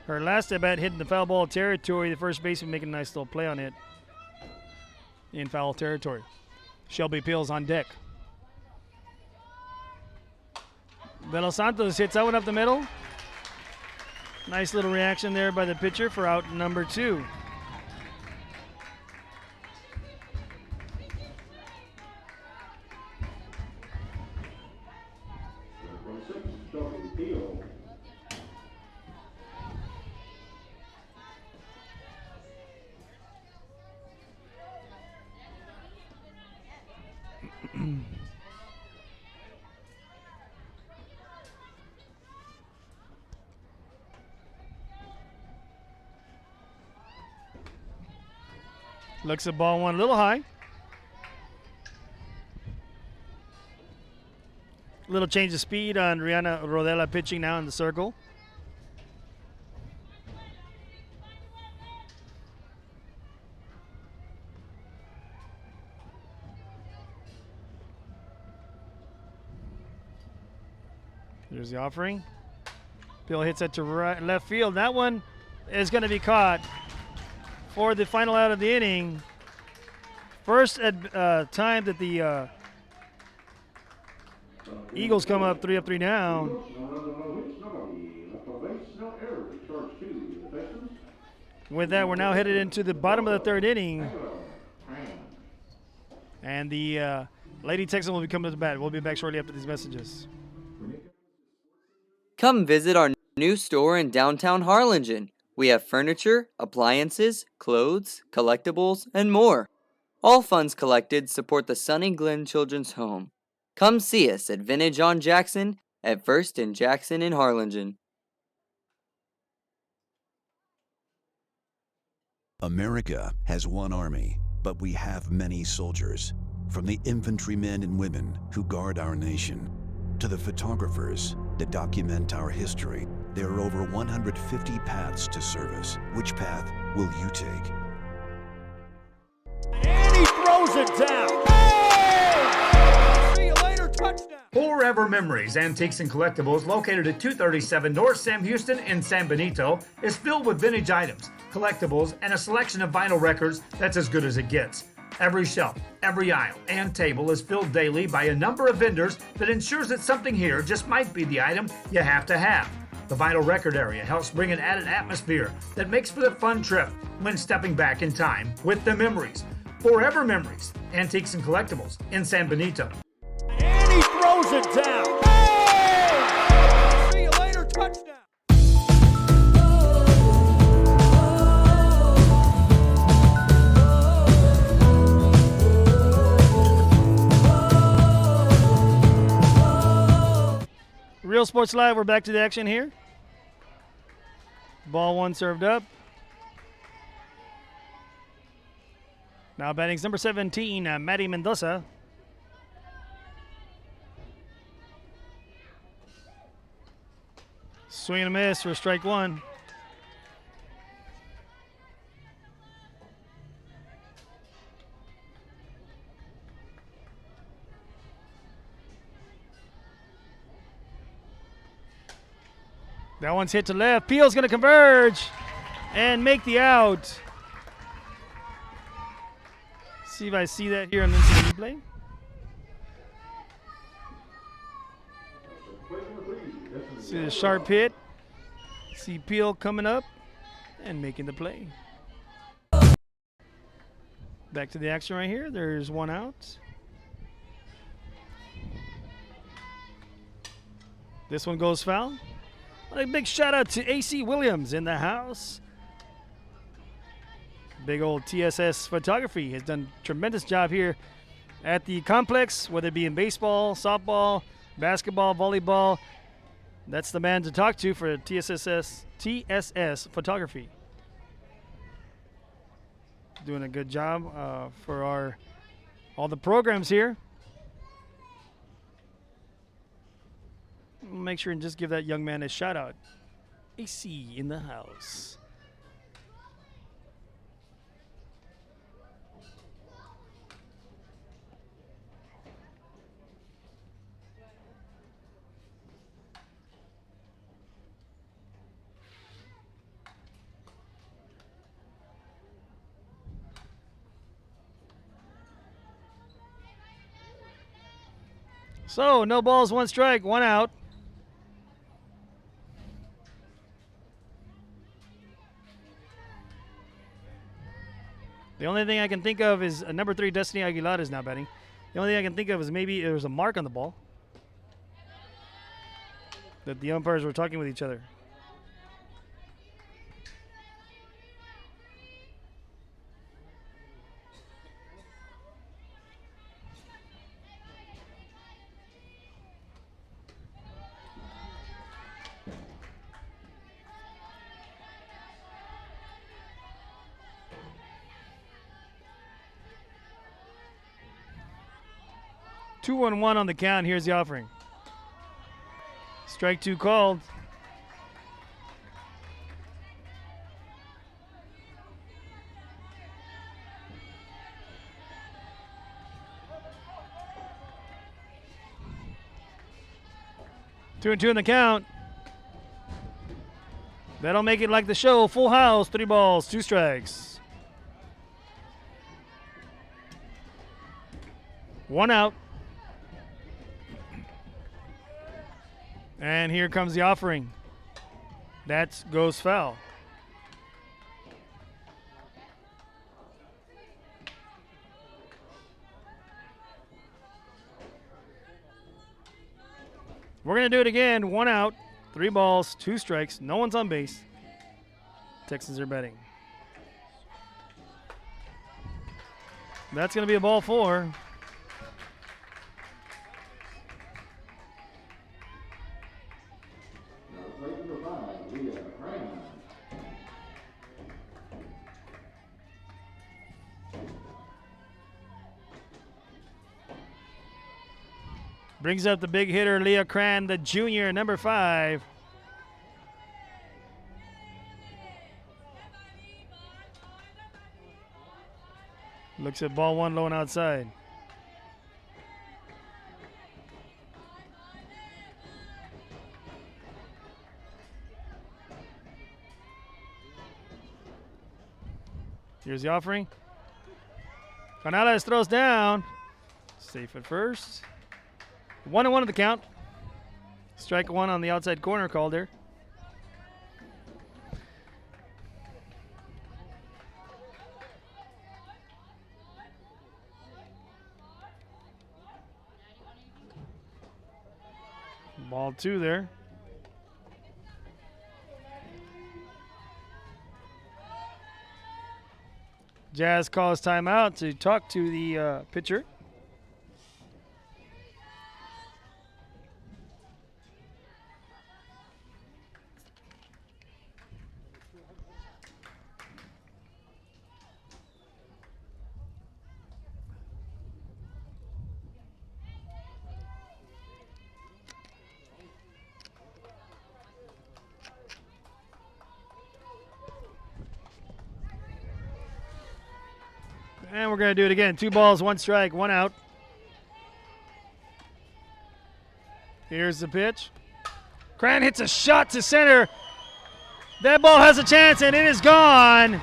Her last at bat hitting the foul ball territory. The first baseman making a nice little play on it in foul territory. Shelby Peels on deck. De Los Santos hits that one up the middle. Nice little reaction there by the pitcher for out number 2. Looks at ball one a little high. Little change of speed on Rihanna Rodela pitching now in the circle. Here's the offering. Bill hits that to left field. That one is going to be caught for the final out of the inning. First time that the Eagles come up 3 down. With that, we're now headed into the bottom of the 3rd inning. And the Lady Texan will be coming to the bat. We'll be back shortly after these messages. Come visit our new store in downtown Harlingen. We have furniture, appliances, clothes, collectibles, and more. All funds collected support the Sunny Glen Children's Home. Come see us at Vintage on Jackson at First and Jackson in Harlingen. America has one army, but we have many soldiers. From the infantrymen and women who guard our nation, to the photographers that document our history, there are over 150 paths to service. Which path will you take? And he throws it down. Hey! See you later, touchdown. Forever Memories Antiques and Collectibles, located at 237 North Sam Houston in San Benito, is filled with vintage items, collectibles, and a selection of vinyl records that's as good as it gets. Every shelf, every aisle, and table is filled daily by a number of vendors that ensures that something here just might be the item you have to have. The vinyl record area helps bring an added atmosphere that makes for the fun trip when stepping back in time with the memories. Forever Memories, Antiques and Collectibles in San Benito. And he throws it down. Hey! See you later, touchdown. Real Sports Live, we're back to the action here. Ball one served up. Now batting's number 17, Maddie Mendoza. Swing and a miss for strike one. That one's hit to left. Peel's going to converge and make the out. See if I see that here on the replay. See the sharp hit. See Peel coming up and making the play. Back to the action right here. There's one out. This one goes foul. A big shout out to AC Williams in the house. Big old TSS Photography has done a tremendous job here at the complex, whether it be in baseball, softball, basketball, volleyball. That's the man to talk to for TSS Photography. Doing a good job for all the programs here. Make sure and just give that young man a shout out. AC in the house. So, no balls, 1 strike, 1 out. The only thing I can think of is number 3, Destiny Aguilar is now batting. The only thing I can think of is maybe there was a mark on the ball that the umpires were talking with each other. Two and one on the count. Here's the offering. Strike 2 called. Two and two in the count. That'll make it like the show. Full house. 3 balls, 2 strikes. 1 out. And here comes the offering. That goes foul. We're going to do it again. 1 out, 3 balls, 2 strikes. No one's on base. Texans are betting. That's going to be a ball 4. Brings up the big hitter, Leah Cran, the junior, number 5. Looks at ball 1 low and outside. Here's the offering. Canales throws down. Safe at first. 1-1 at the count. Strike 1 on the outside corner called there. Ball 2 there. Jazz calls timeout to talk to the pitcher. And we're going to do it again. 2 balls, 1 strike, 1 out. Here's the pitch. Cran hits a shot to center. That ball has a chance, and it is gone.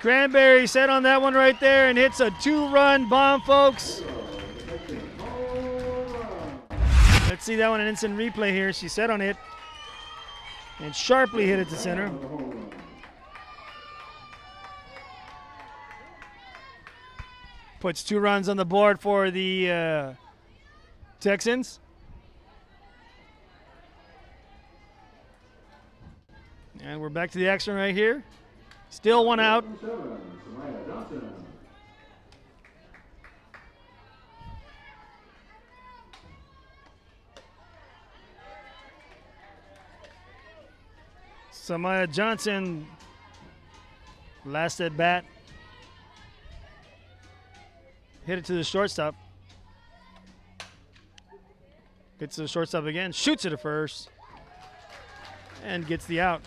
Cranberry set on that one right there and hits a 2-run bomb, folks. Let's see that one in instant replay here. She set on it and sharply hit it to center. Puts 2 runs on the board for the Texans. And we're back to the action right here. Still 1 out. Samaya Johnson, last at bat. Hit it to the shortstop. Gets to the shortstop again, shoots it at first, and gets the out.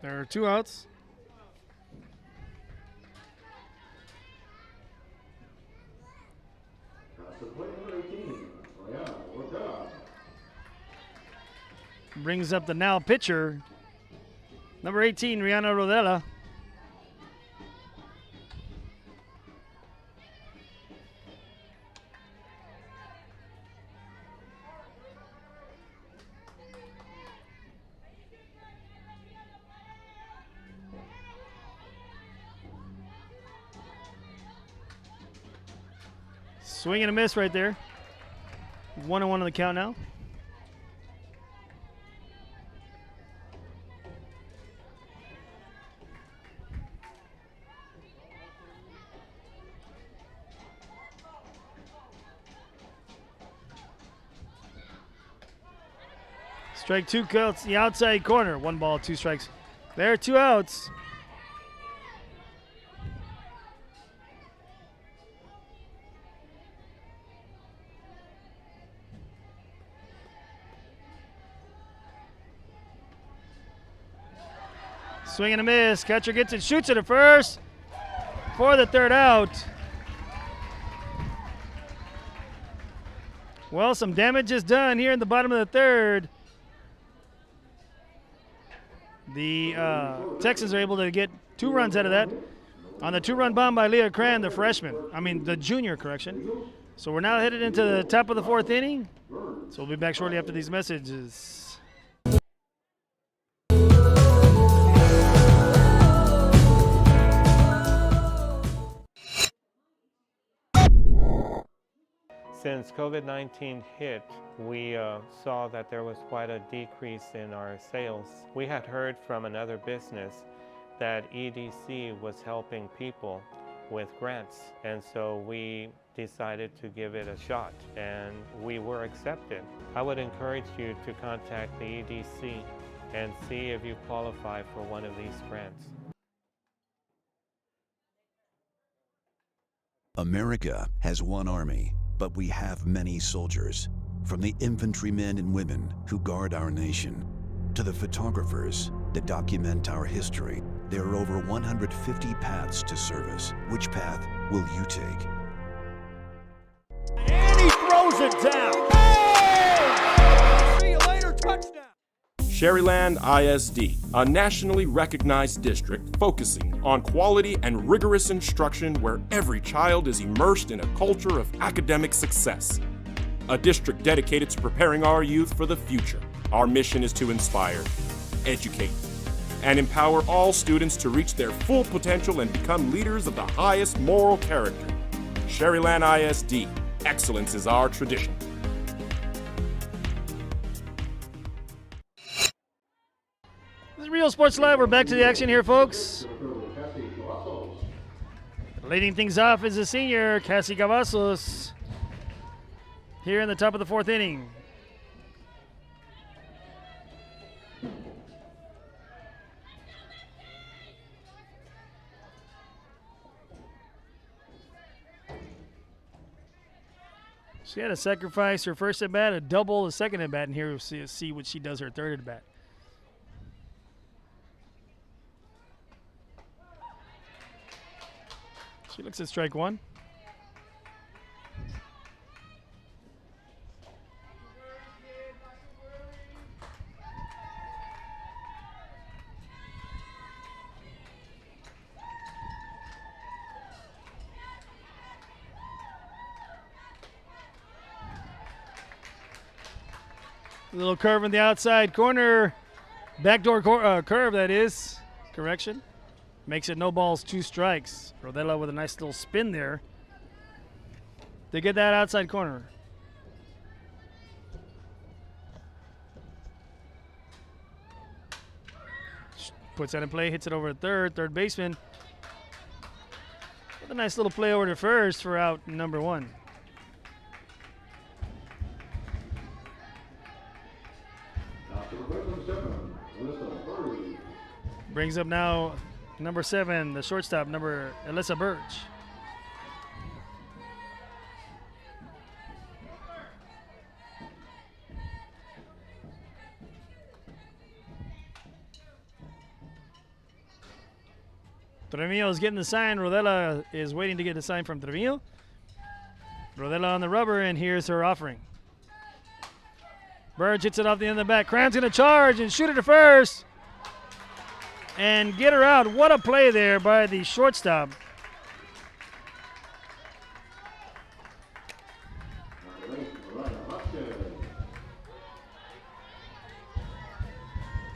There are 2 outs. Brings up the now pitcher, number 18, Rihanna Rodella. Swing and a miss right there. 1-1 on the count now. Strike 2 counts the outside corner. 1 ball, 2 strikes. There are 2 outs. Swing and a miss. Catcher gets it, shoots it at first for the 3rd out. Well, some damage is done here in the bottom of the 3rd. The Texans are able to get 2 runs out of that on the 2-run bomb by Leah Cran, the junior, correction. So we're now headed into the top of the 4th inning. So we'll be back shortly after these messages. Since COVID-19 hit, we saw that there was quite a decrease in our sales. We had heard from another business that EDC was helping people with grants, and so we decided to give it a shot, and we were accepted. I would encourage you to contact the EDC and see if you qualify for one of these grants. America has one army, but we have many soldiers. From the infantrymen and women who guard our nation, to the photographers that document our history, there are over 150 paths to service. Which path will you take? And he throws it down. Hey! See you later, touchdown. Sherryland ISD, a nationally recognized district focusing on quality and rigorous instruction where every child is immersed in a culture of academic success. A district dedicated to preparing our youth for the future. Our mission is to inspire, educate, and empower all students to reach their full potential and become leaders of the highest moral character. Sherryland ISD, excellence is our tradition. This is Real Sports Live. We're back to the action here, folks. Leading things off is the senior, Cassie Cavazos, here in the top of the 4th inning. She had to sacrifice her first at bat, a double, the second at bat, and here we'll see what she does her 3rd at bat. She looks at strike 1. A little curve in the outside corner, backdoor curve, that is. Correction. Makes it no balls, 2 strikes. Rodela with a nice little spin there. They get that outside corner. Puts that in play, hits it over to third baseman. With a nice little play over to first for out number 1. Brings up now number 7, the shortstop, number Alyssa Birch. Trevino is getting the sign. Rodela is waiting to get the sign from Trevino. Rodela on the rubber, and here's her offering. Birch hits it off the end of the bat. Cran's going to charge and shoot it to first. And get her out. What a play there by the shortstop.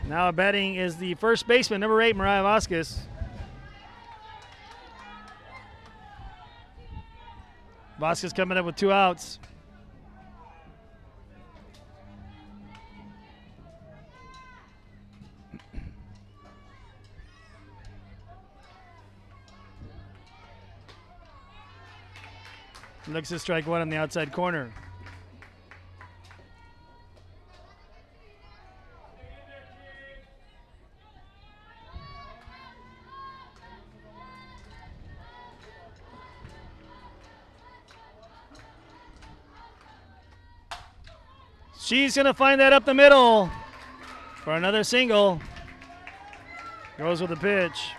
Now batting is the first baseman, number 8, Mariah Vasquez. Vasquez coming up with 2 outs. Looks to strike 1 on the outside corner. She's going to find that up the middle for another single. Goes with the pitch.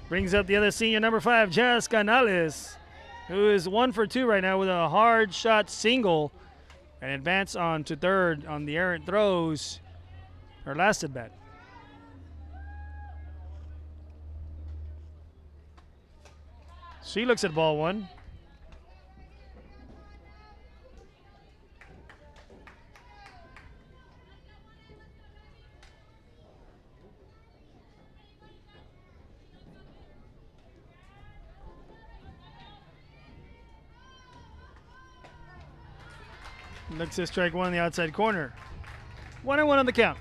Brings up the other senior, number 5, Jazz Canales, who is 1 for 2 right now with a hard shot single and advance on to third on the errant throws. Her last at bat. She looks at ball 1. Looks to strike 1 on the outside corner. 1-1 on the count.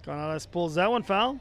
Canales pulls that one foul.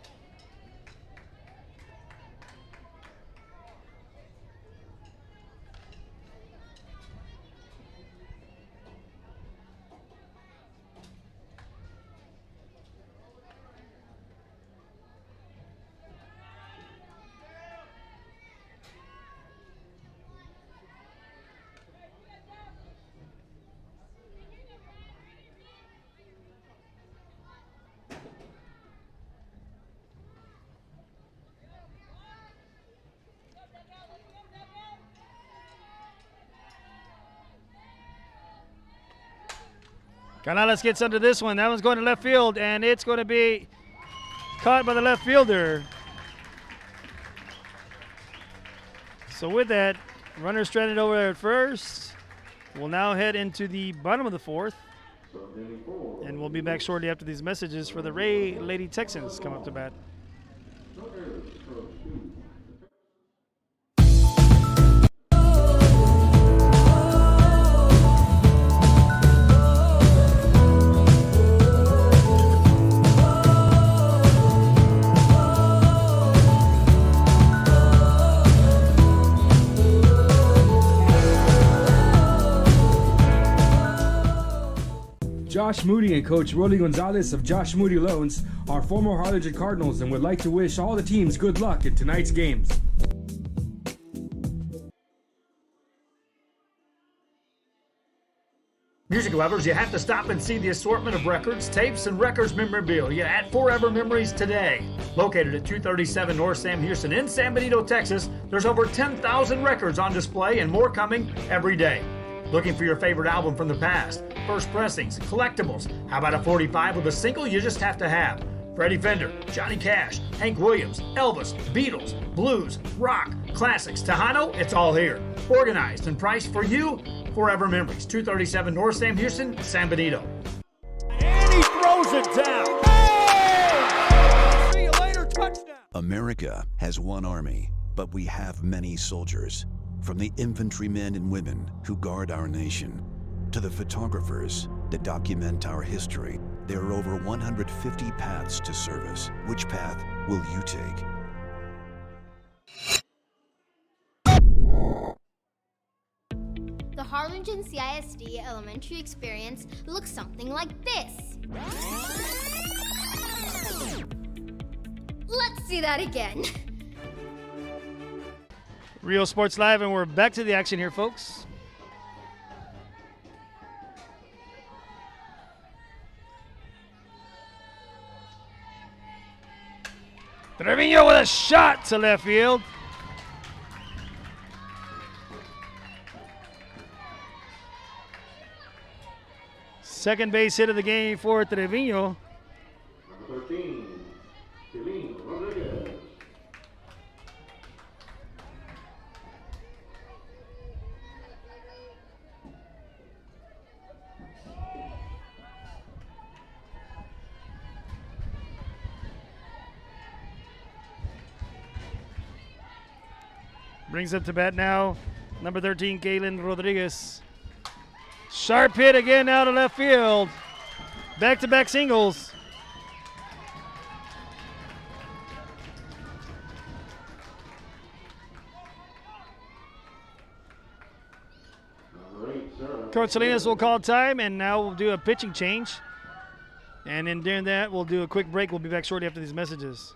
Canales gets under this one. That one's going to left field, and it's going to be caught by the left fielder. So with that, runner stranded over there at first. We'll now head into the bottom of the 4th. And we'll be back shortly after these messages for the Ray Lady Texans come up to bat. Josh Moody and Coach Rolly Gonzalez of Josh Moody Loans are former Harlingen Cardinals and would like to wish all the teams good luck in tonight's games. Music lovers, you have to stop and see the assortment of records, tapes, and records memorabilia at Forever Memories today. Located at 237 North Sam Houston in San Benito, Texas, there's over 10,000 records on display and more coming every day. Looking for your favorite album from the past, first pressings, collectibles? How about a 45 with a single you just have to have? Freddie Fender, Johnny Cash, Hank Williams, Elvis, Beatles, blues, rock, classics, Tejano, it's all here. Organized and priced for you. Forever Memories, 237 North Sam Houston, San Benito. And he throws it down. Hey! See you later, touchdown. America has one army, but we have many soldiers. From the infantrymen and women who guard our nation, to the photographers that document our history, there are over 150 paths to service. Which path will you take? The Harlingen CISD elementary experience looks something like this. Let's see that again. Rio Sports Live, and we're back to the action here, folks. Trevino with a shot to left field. Second base hit of the game for Trevino. Number 13, Kevin Rodriguez. Brings up to bat now, number 13, Kalen Rodriguez. Sharp hit again out of left field. Back-to-back singles. Coach Salinas will call time, and now we'll do a pitching change. And then during that, we'll do a quick break. We'll be back shortly after these messages.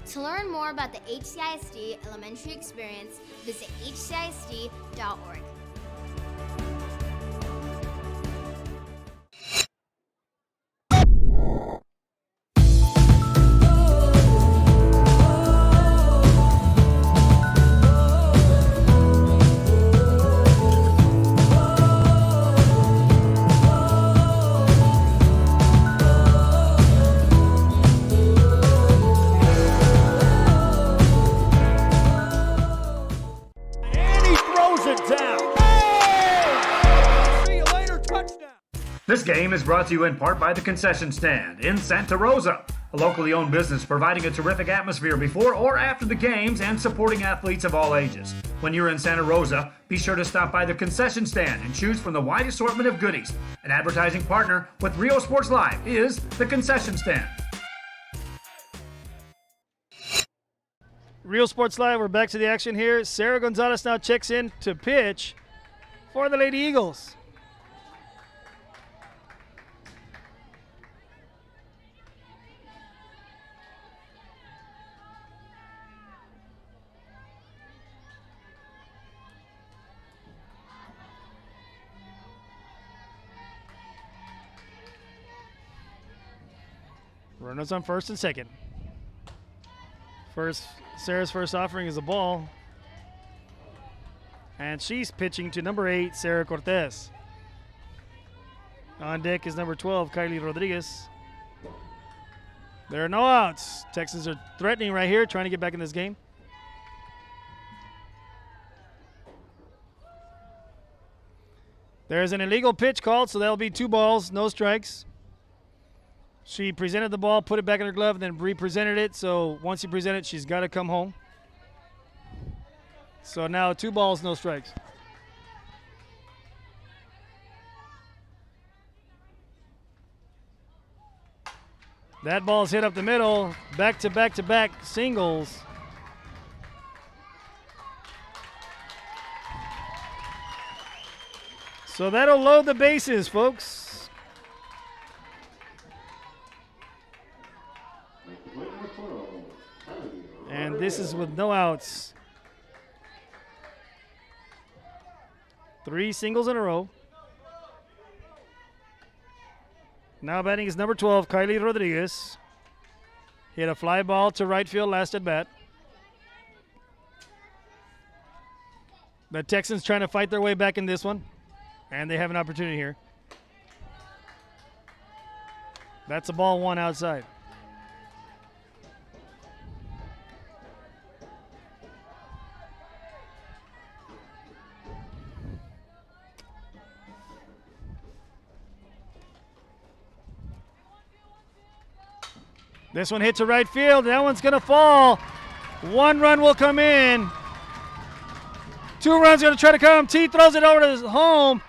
To learn more about the HCISD elementary experience, visit hcisd.org. This game is brought to you in part by the Concession Stand in Santa Rosa, a locally owned business providing a terrific atmosphere before or after the games and supporting athletes of all ages. When you're in Santa Rosa, be sure to stop by the Concession Stand and choose from the wide assortment of goodies. An advertising partner with Rio Sports Live is the Concession Stand. Rio Sports Live, we're back to the action here. Sarah Gonzalez now checks in to pitch for the Lady Eagles. Runners on first and second. Sarah's first offering is a ball. And she's pitching to number 8, Sarah Cortez. On deck is number 12, Kylie Rodriguez. There are no outs. Texans are threatening right here, trying to get back in this game. There's an illegal pitch called, so that'll be 2 balls, no strikes. She presented the ball, put it back in her glove, and then re-presented it. So once you present it, she's got to come home. So now 2 balls, no strikes. That ball's hit up the middle. Back-to-back-to-back singles. So that'll load the bases, folks. And this bases with no outs. 3 singles in a row. Now batting is number 12, Kylie Rodriguez. Hit a fly ball to right field last at bat. The Texans trying to fight their way back in this one, and they have an opportunity here. That's a ball 1 outside. This one hit to right field. That one's going to fall. 1 run will come in. 2 runs going to try to come. T throws it over to home.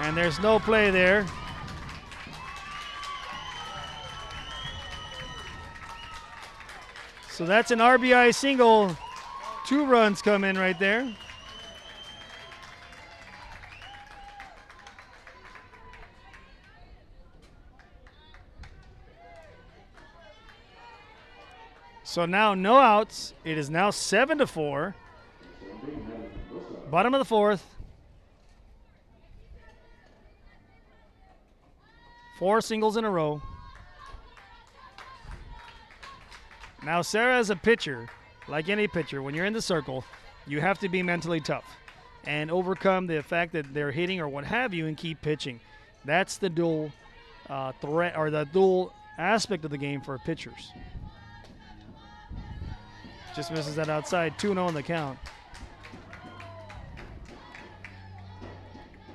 And there's no play there. So that's an RBI single. 2 runs come in right there. So now no outs. It is now 7-4. Bottom of the 4th. 4 singles in a row. Now Sarah, as a pitcher, like any pitcher, when you're in the circle, you have to be mentally tough and overcome the fact that they're hitting or what have you and keep pitching. That's the dual threat or the dual aspect of the game for pitchers. Just misses that outside. 2-0 on the count.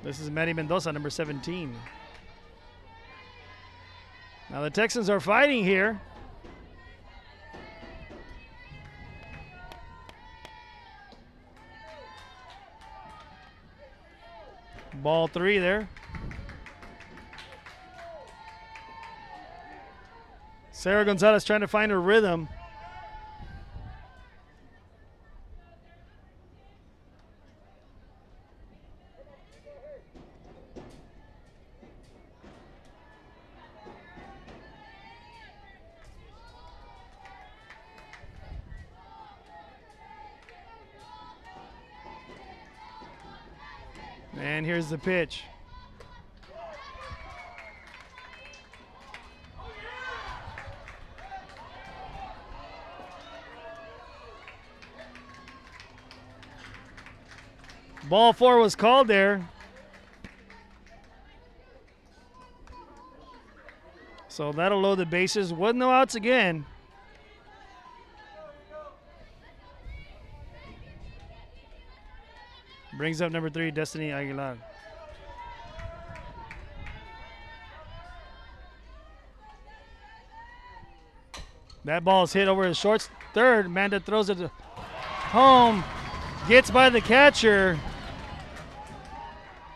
This is Manny Mendoza, number 17. Now the Texans are fighting here. Ball 3 there. Sarah Gonzalez trying to find her rhythm. And here's the pitch. Ball 4 was called there. So that'll load the bases with no outs again. Brings up number 3, Destiny Aguilar. That ball is hit over his short third. Manda throws it home. Gets by the catcher.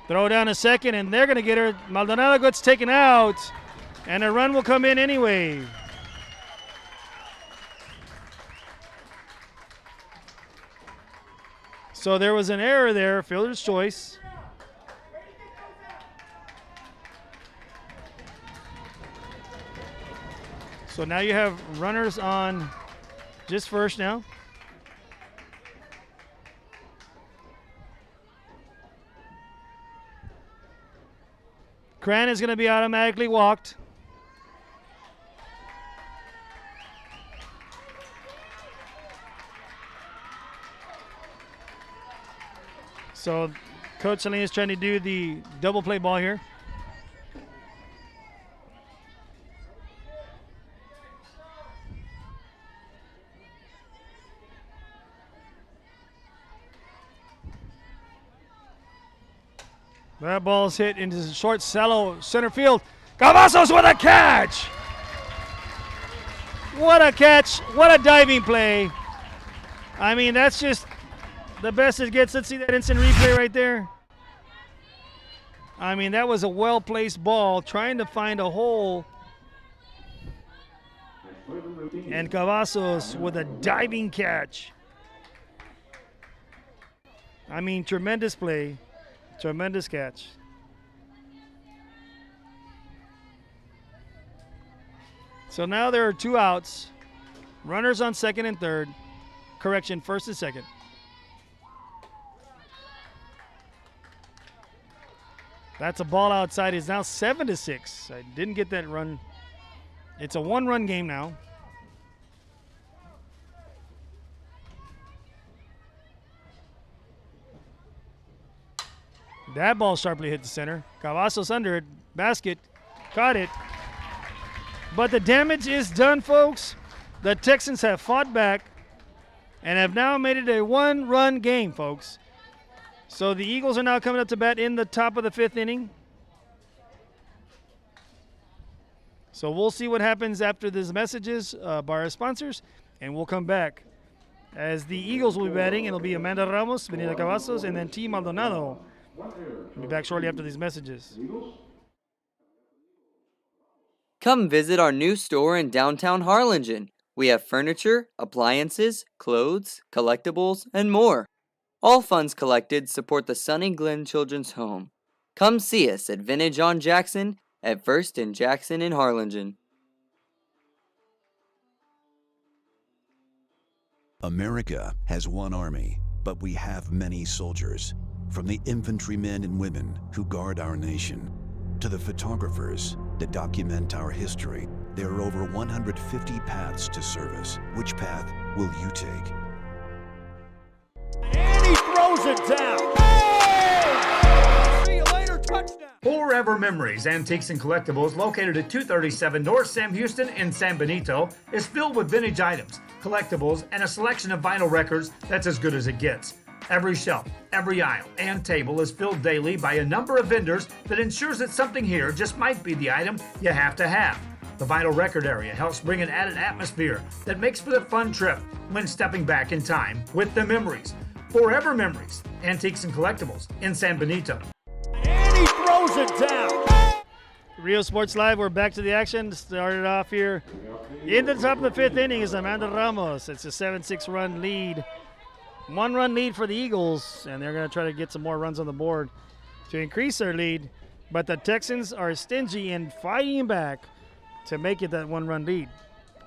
Throw down a second, and they're going to get her. Maldonado gets taken out, and a run will come in anyway. So there was an error there, fielder's choice. So now you have runners on just first now. Cran is going to be automatically walked. So Coach Salinas is trying to do the double play ball here. That ball is hit into the short, shallow center field. Cavazos with a catch. What a catch. What a diving play. I mean, that's just the best it gets. Let's see that instant replay right there. I mean, that was a well-placed ball trying to find a hole. And Cavazos with a diving catch. I mean, tremendous play. Tremendous catch. So now there are 2 outs. Runners on second and third. correction, first and second. That's a ball outside. It's now 7-6. I didn't get that run. It's a one-run game now. That ball sharply hit the center. Cavazos under it. Basket. Caught it. But the damage is done, folks. The Texans have fought back and have now made it a one-run game, folks. So the Eagles are now coming up to bat in the top of the 5th inning. So we'll see what happens after these messages by our sponsors, and we'll come back. As the Eagles will be batting, it'll be Amanda Ramos, Benita Cavazos, and then T. Maldonado. We'll be back shortly after these messages. Come visit our new store in downtown Harlingen. We have furniture, appliances, clothes, collectibles, and more. All funds collected support the Sunny Glen Children's Home. Come see us at Vintage on Jackson at First and Jackson in Harlingen. America has one army, but we have many soldiers. From the infantrymen and women who guard our nation, to the photographers that document our history, there are over 150 paths to service. Which path will you take? And he throws it down. Oh! See you later, touchdown. Forever Memories Antiques and Collectibles, located at 237 North Sam Houston in San Benito, is filled with vintage items, collectibles, and a selection of vinyl records that's as good as it gets. Every shelf, every aisle, and table is filled daily by a number of vendors that ensures that something here just might be the item you have to have. The vinyl record area helps bring an added atmosphere that makes for the fun trip when stepping back in time with the memories. Forever Memories, Antiques and Collectibles in San Benito. And he throws it down. Rio Sports Live, we're back to the action. Started off here in the top of the 5th inning is Amanda Ramos. It's a 7-6 run lead. 1-run lead for the Eagles, and they're going to try to get some more runs on the board to increase their lead. But the Texans are stingy and fighting back to make it that 1-run lead.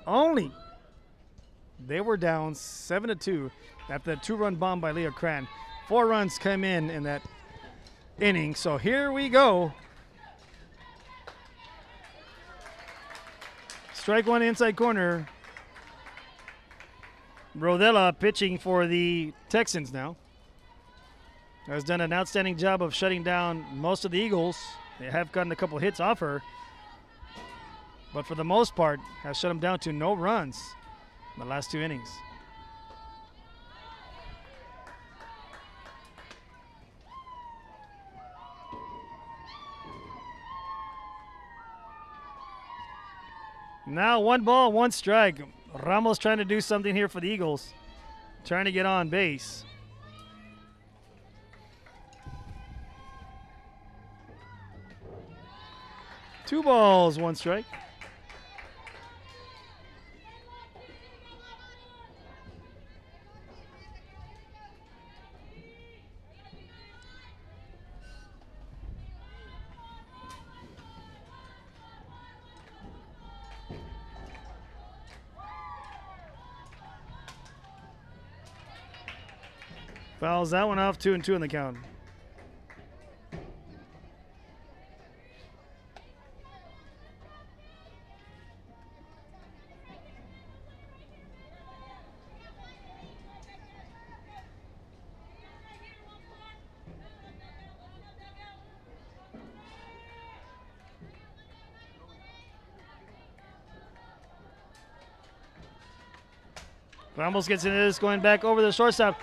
Only they were down 7-2 after that 2-run bomb by Leah Cran. 4 runs come in that inning. So here we go. Strike one inside corner. Rodella pitching for the Texans now. Has done an outstanding job of shutting down most of the Eagles. They have gotten a couple hits off her, but for the most part has shut them down to no runs in the last 2 innings. Now 1 ball, 1 strike. Ramos trying to do something here for the Eagles. Trying to get on base. Two balls, 1 strike. Fouls that one off, 2-2 in the count. Ramos gets into this, going back over the shortstop.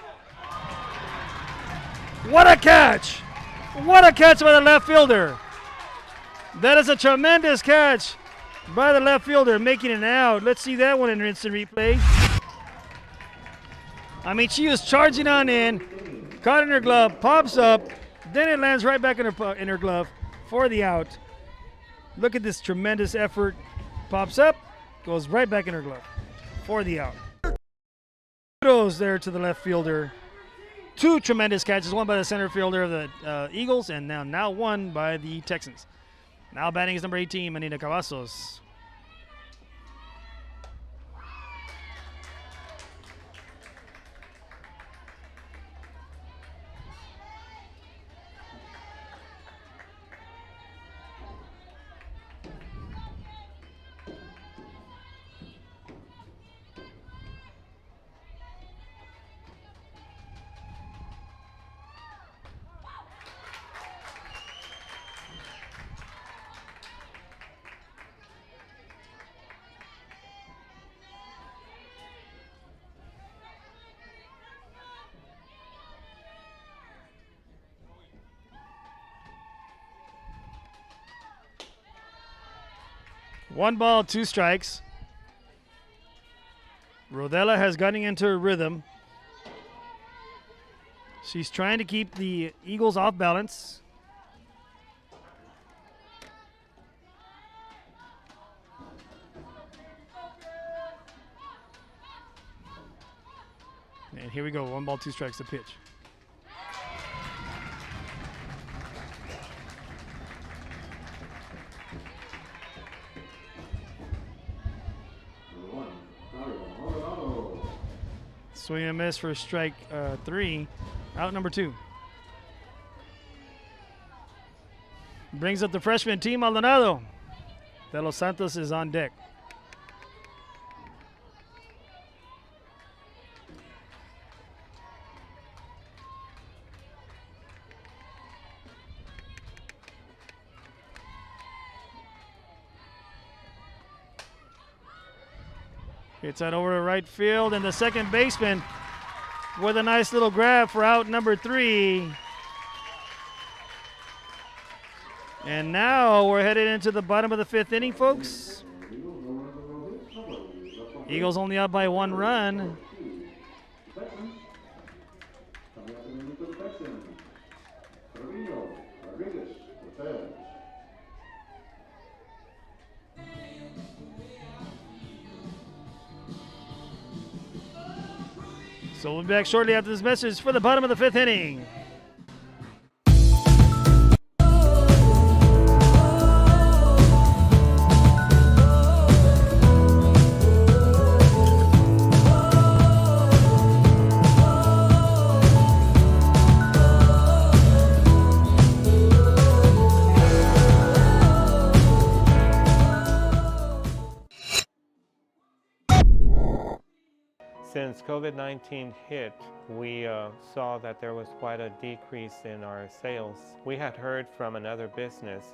What a catch! What a catch by the left fielder. That is a tremendous catch by the left fielder, making it out. Let's see that one in instant replay. I mean, she was charging on in, caught in her glove, pops up, then it lands right back in her glove for the out. Look at this tremendous effort. Pops up, goes right back in her glove for the out. Kudos there to the left fielder. 2 tremendous catches, one by the center fielder of the Eagles, and now one by the Texans. Now batting is number 18, Manita Cavazos. 1 ball, 2 strikes. Rodella has gotten into her rhythm. She's trying to keep the Eagles off balance. And here we go. 1 ball, 2 strikes to pitch. Swing and a miss for strike 3. Out number 2. Brings up the freshman Team Maldonado. De Los Santos is on deck. Hits that over to right field, and the second baseman with a nice little grab for out number 3. And now we're headed into the bottom of the 5th inning, folks. Eagles only up by 1 run. So we'll be back shortly after this message for the bottom of the 5th inning. Since COVID-19 hit, we saw that there was quite a decrease in our sales. We had heard from another business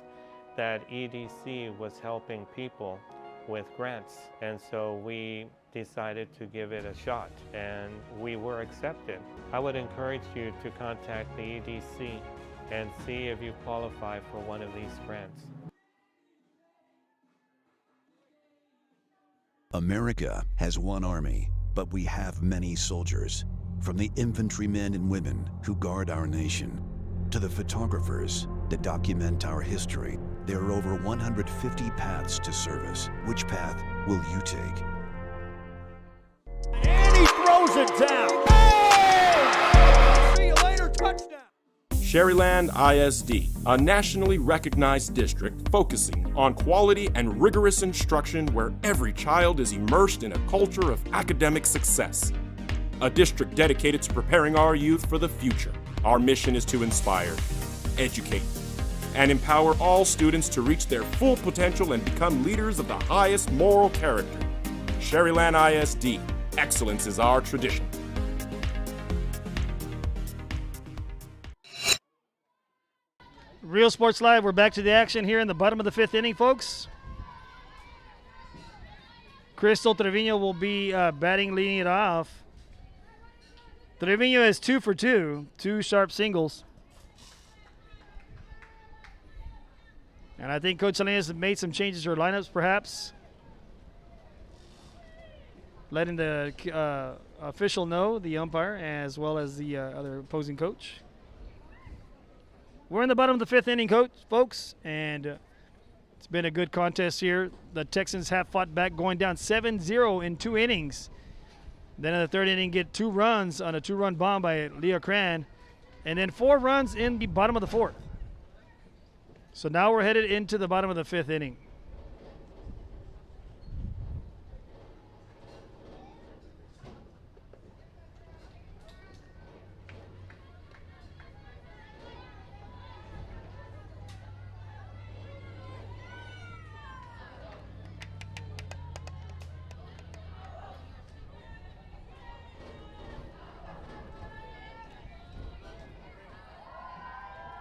that EDC was helping people with grants, and so we decided to give it a shot, and we were accepted. I would encourage you to contact the EDC and see if you qualify for one of these grants. America has one army, but we have many soldiers. From the infantrymen and women who guard our nation, to the photographers that document our history, there are over 150 paths to service. Which path will you take? And he throws it down. Oh! See you later, touchdown. Sherryland ISD, a nationally recognized district focusing on quality and rigorous instruction where every child is immersed in a culture of academic success. A district dedicated to preparing our youth for the future. Our mission is to inspire, educate, and empower all students to reach their full potential and become leaders of the highest moral character. Sherryland ISD, excellence is our tradition. Real Sports Live, we're back to the action here in the bottom of the 5th inning, folks. Crystal Trevino will be batting, leading it off. Trevino is 2 for 2, 2 sharp singles. And I think Coach Salinas has made some changes to her lineups, perhaps. Letting the official know, the umpire, as well as the other opposing coach. We're in the bottom of the 5th inning, folks, and it's been a good contest here. The Texans have fought back, going down 7-0 in 2 innings. Then in the 3rd inning, get 2 runs on a 2-run bomb by Leah Cran, and then 4 runs in the bottom of the 4th. So now we're headed into the bottom of the 5th inning.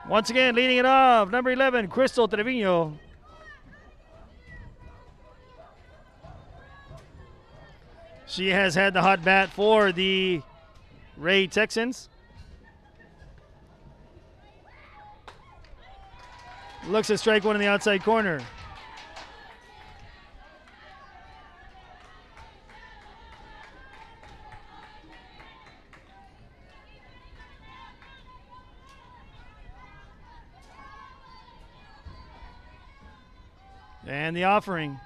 Once again, leading it off, number 11, Crystal Trevino. She has had the hot bat for the Ray Texans. Looks at strike 1 in the outside corner. And the offering.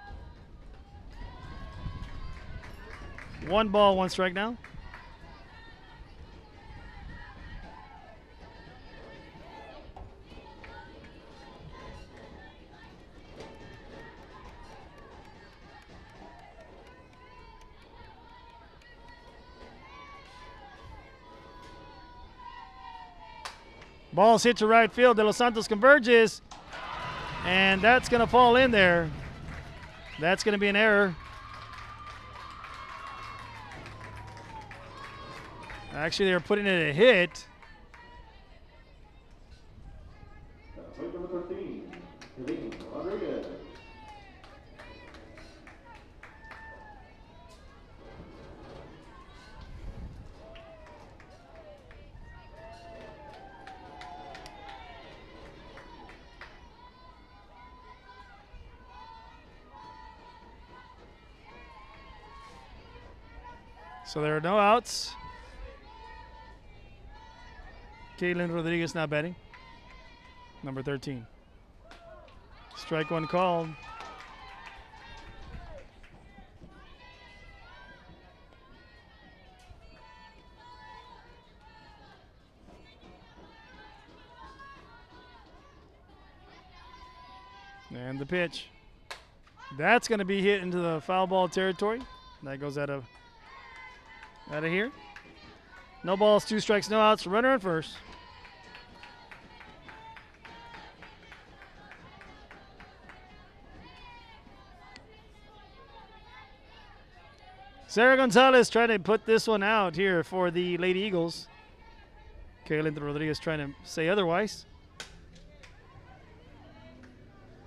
1 ball, 1 strike now. Ball's hit to right field. De Los Santos converges. And that's going to fall in there. That's going to be an error. Actually, they were putting it a hit. Plate number 13, hitting Rodriguez. So there are no outs. Kaylin Rodriguez now batting. Number 13. Strike 1 called. And the pitch. That's going to be hit into the foul ball territory. That goes out of here. No balls, 2 strikes, no outs. Runner on first. Sarah Gonzalez trying to put this one out here for the Lady Eagles. Kaylin Rodriguez trying to say otherwise.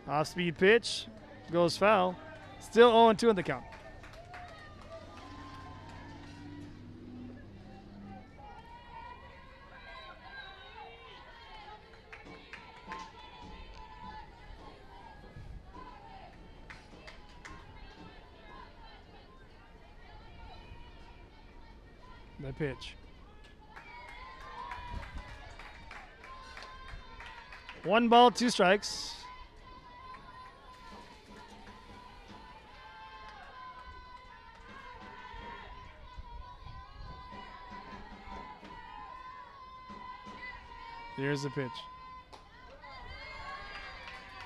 Off-speed pitch. Goes foul. Still 0-2 in the count. The pitch. 1 ball, 2 strikes. Here's the pitch.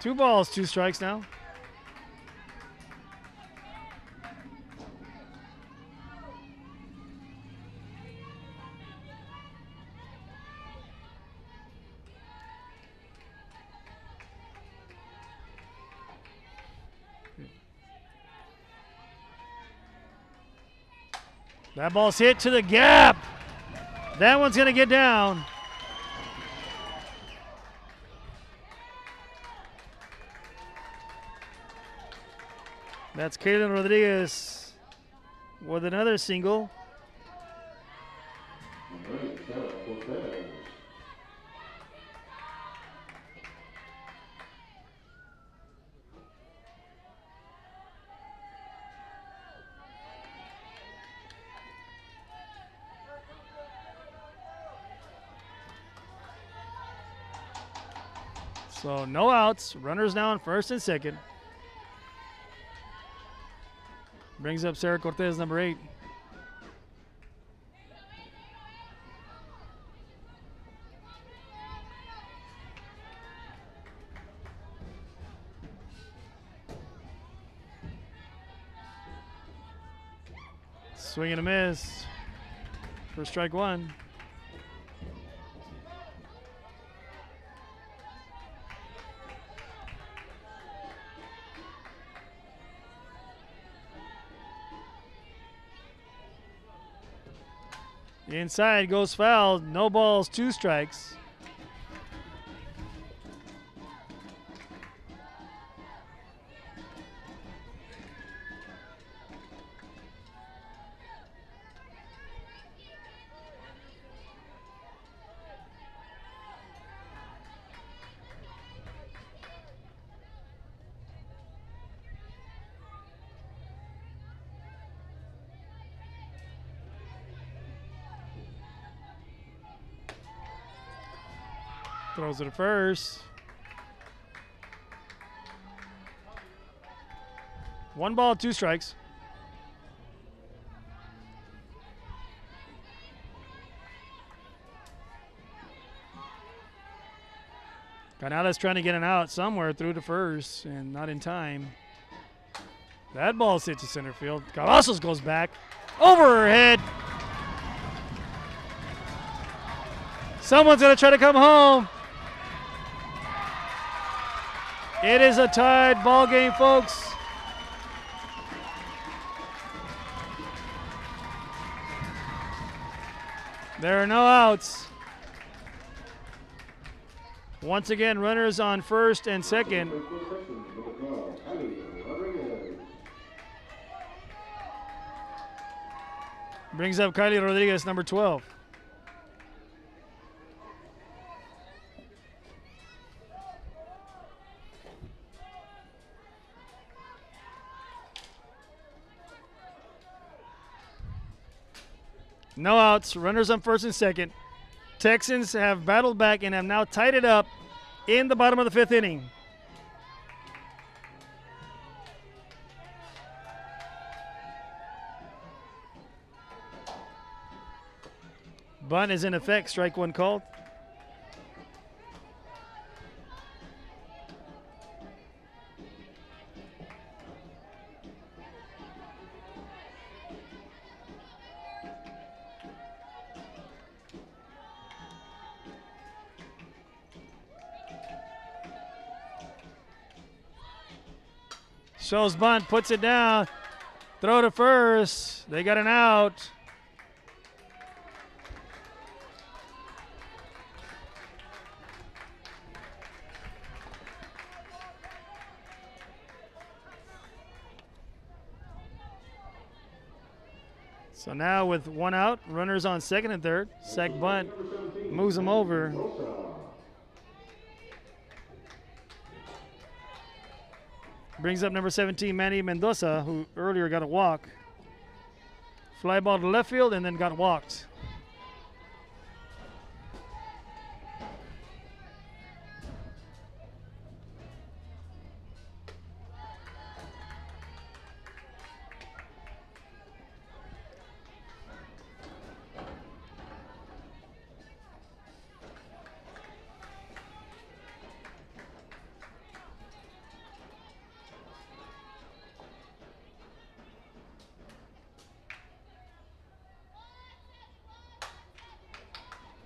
2 balls, 2 strikes now. That ball's hit to the gap. That one's going to get down. That's Kaylin Rodriguez with another single. So no outs. Runners now on first and second. Brings up Sarah Cortez, number 8. Swing and a miss for strike 1. Inside goes foul. No balls, 2 strikes. Throws it to first. 1 ball, 2 strikes. Canales trying to get an out somewhere through to first and not in time. That ball's hit to center field. Cavazos goes back. Over her head. Someone's going to try to come home. It is a tied ball game, folks. There are no outs. Once again, runners on first and second. Brings up Kylie Rodriguez, number 12. No outs, runners on first and second. Texans have battled back and have now tied it up in the bottom of the 5th inning. Bunt is in effect, strike 1 called. Shows bunt, puts it down. Throw to first. They got an out. So now with 1 out, runners on second and third. Sack bunt moves them over. Brings up number 17, Manny Mendoza, who earlier got a walk. Fly ball to left field and then got walked.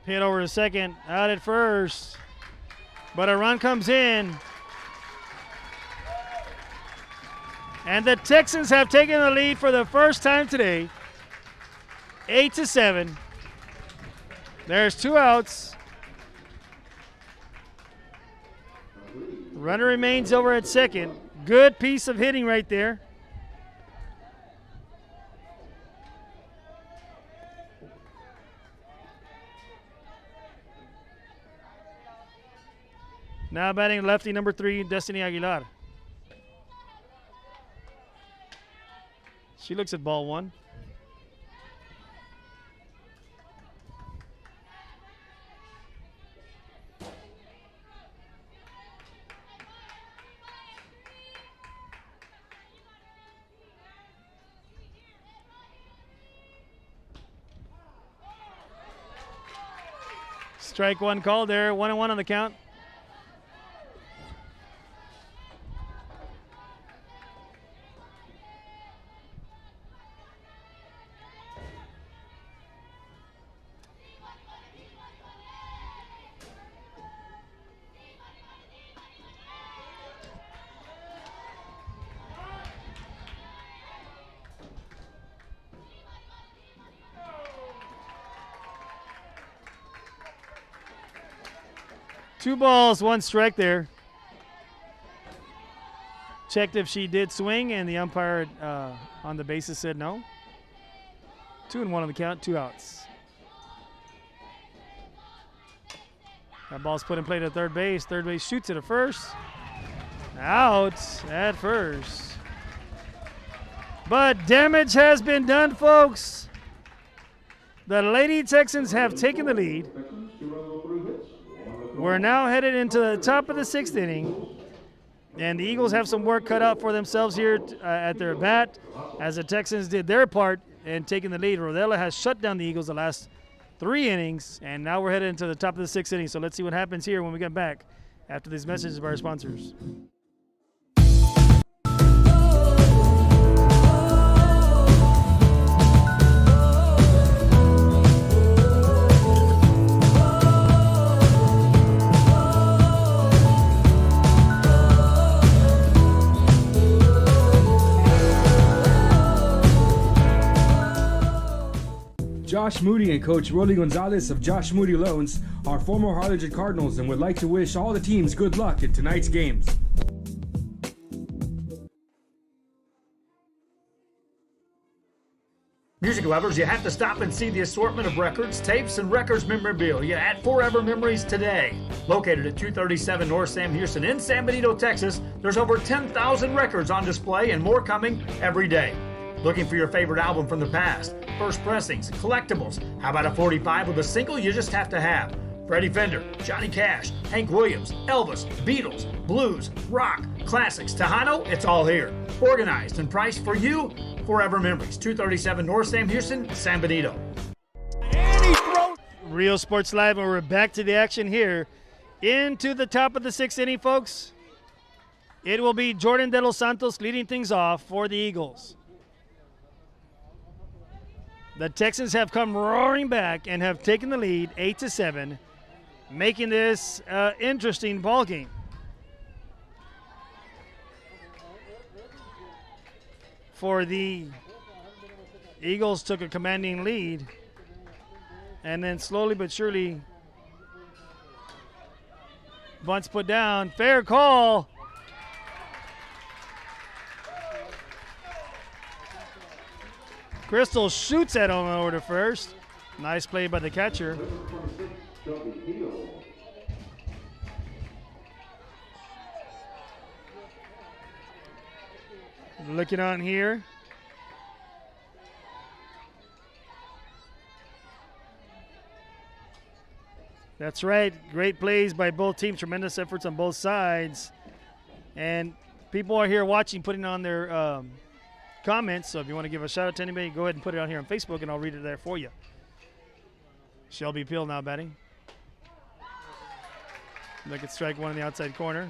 Hit over to second, out at first. But a run comes in. And the Texans have taken the lead for the first time today. 8-7. There's 2 outs. Runner remains over at second. Good piece of hitting right there. Now batting lefty number 3, Destiny Aguilar. She looks at ball 1. Strike 1 called there, 1-1 on the count. Two balls, 1 strike there. Checked if she did swing, and the umpire on the bases said no. 2-1 on the count, 2 outs. That ball's put in play to third base. Third base shoots it at first. Out at first. But damage has been done, folks. The Lady Texans have taken the lead. We're now headed into the top of the 6th inning. And the Eagles have some work cut out for themselves here at their bat, as the Texans did their part in taking the lead. Rodella has shut down the Eagles the last 3 innings, and now we're headed into the top of the 6th inning. So let's see what happens here when we get back after these messages of our sponsors. Josh Moody and Coach Rolly Gonzalez of Josh Moody Loans are former Harlingen Cardinals and would like to wish all the teams good luck in tonight's games. Music lovers, you have to stop and see the assortment of records, tapes, and records memorabilia at Forever Memories today. Located at 237 North Sam Houston in San Benito, Texas, there's over 10,000 records on display and more coming every day. Looking for your favorite album from the past, first pressings, collectibles? How about a 45 with a single you just have to have? Freddie Fender, Johnny Cash, Hank Williams, Elvis, Beatles, blues, rock, classics, Tejano, it's all here. Organized and priced for you. Forever Memories, 237 North Sam Houston, San Benito. Real Sports Live, and we're back to the action here into the top of the 6th inning, folks. It will be Jordan De Los Santos leading things off for the Eagles. The Texans have come roaring back and have taken the lead 8-7, making this interesting ball game. For the Eagles took a commanding lead, and then slowly but surely bunts put down. Fair call. Crystal shoots at him over to first. Nice play by the catcher. Looking on here. That's right. Great plays by both teams. Tremendous efforts on both sides. And people are here watching, putting on their comments. So if you want to give a shout out to anybody, go ahead and put it on here on Facebook, and I'll read it there for you. Shelby Peel now batting. Look at strike one in the outside corner.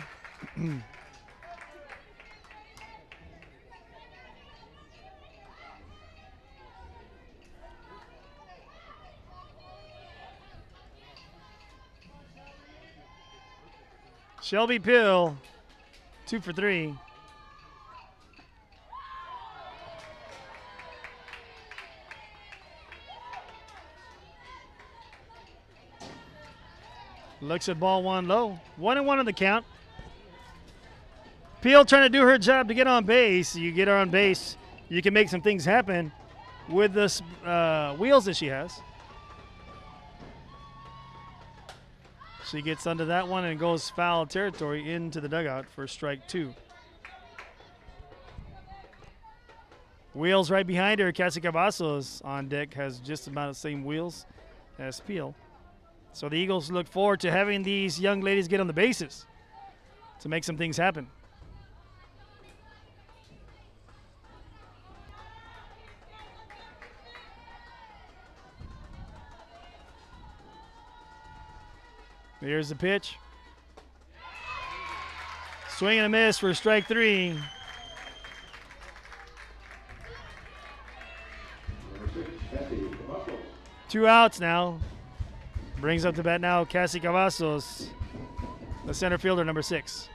Shelby Peel, 2 for 3. Looks at ball one low. 1-1 on the count. Peel trying to do her job to get on base. You get her on base, you can make some things happen with the wheels that she has. She gets under that one and goes foul territory into the dugout for strike 2. Wheels right behind her. Cassie Cavazos on deck, has just about the same wheels as Peel. So the Eagles look forward to having these young ladies get on the bases to make some things happen. Here's the pitch. Swing and a miss for strike 3. Two outs now. Brings up the bat now Cassie Cavazos, the center fielder, number 6.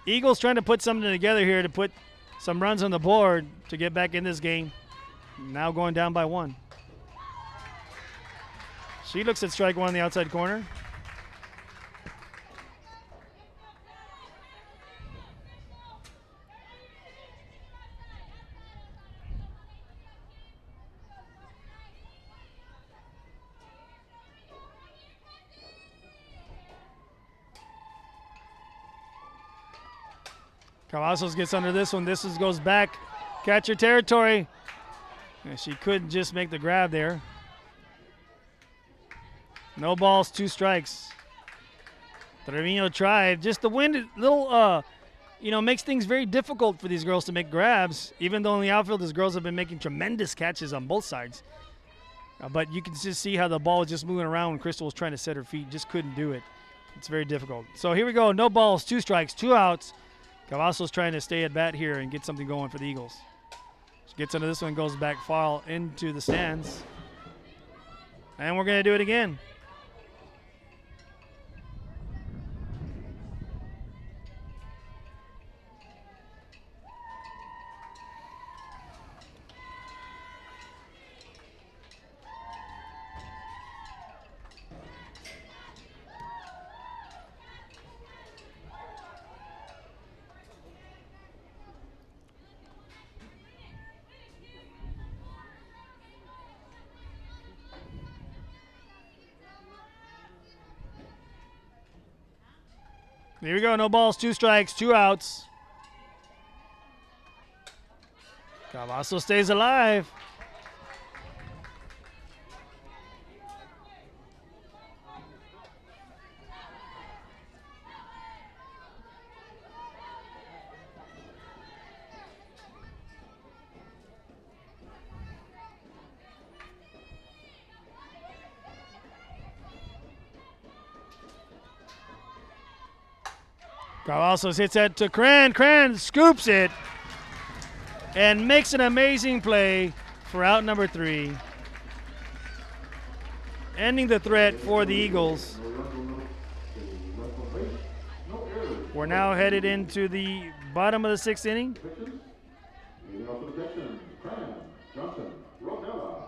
Eagles trying to put something together here to put some runs on the board to get back in this game. Now going down by 1. She looks at strike 1 in the outside corner. Cavazos gets under this one. This goes back Catcher territory. And she couldn't just make the grab there. No balls, 2 strikes. Trevino tried. Just the wind, little, makes things very difficult for these girls to make grabs. Even though in the outfield, these girls have been making tremendous catches on both sides. But you can just see how the ball was just moving around when Crystal was trying to set her feet. Just couldn't do it. It's very difficult. So here we go. No balls, 2 strikes, 2 outs. Cavazos trying to stay at bat here and get something going for the Eagles. She gets into this one, goes back foul into the stands. And we're going to do it again. Here we go. No balls, 2 strikes, 2 outs. Cavazo stays alive. Cavazos hits that to Cran. Cran scoops it and makes an amazing play for out number 3. Ending the threat for the Eagles. We're now headed into the bottom of the 6th inning. Leading off for the Texans, Cran, Johnson, Rodella.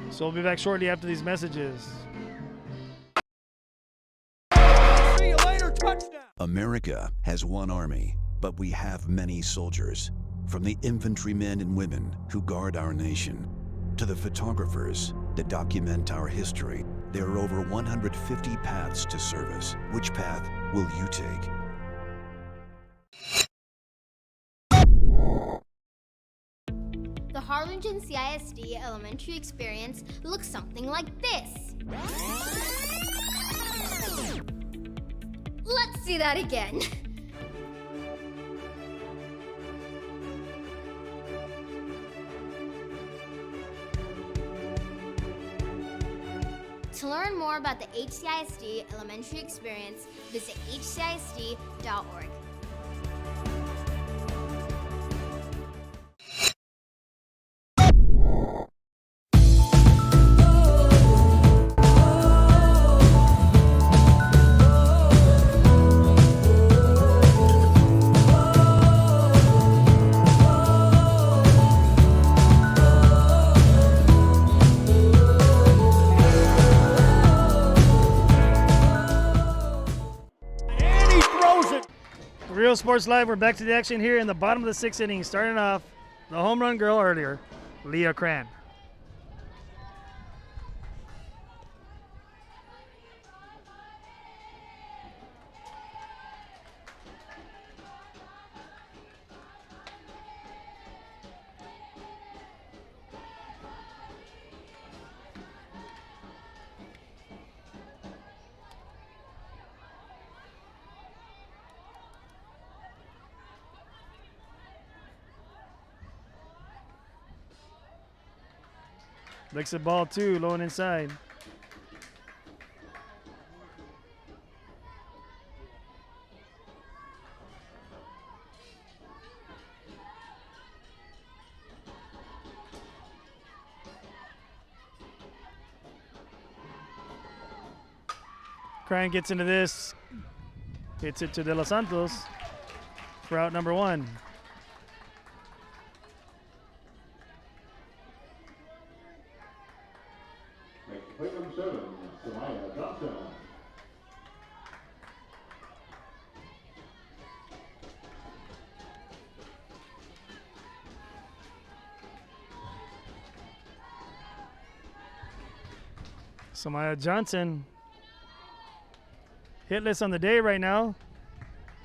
So we'll be back shortly after these messages. See you later, touchdown. America has one army, but we have many soldiers. From the infantrymen and women who guard our nation, to the photographers that document our history, there are over 150 paths to service. Which path will you take? The Harlingen CISD elementary experience looks something like this. Let's see that again. To learn more about the HCISD elementary experience, visit hcisd.org. Real Sports Live, we're back to the action here in the bottom of the 6th inning. Starting off, the home run girl earlier, Leah Cran. Licks the ball too, low and inside. Cran gets into this, hits it to De Los Santos for out number 1. Play number 7, Samaya Johnson. Samaya Johnson hitless on the day right now,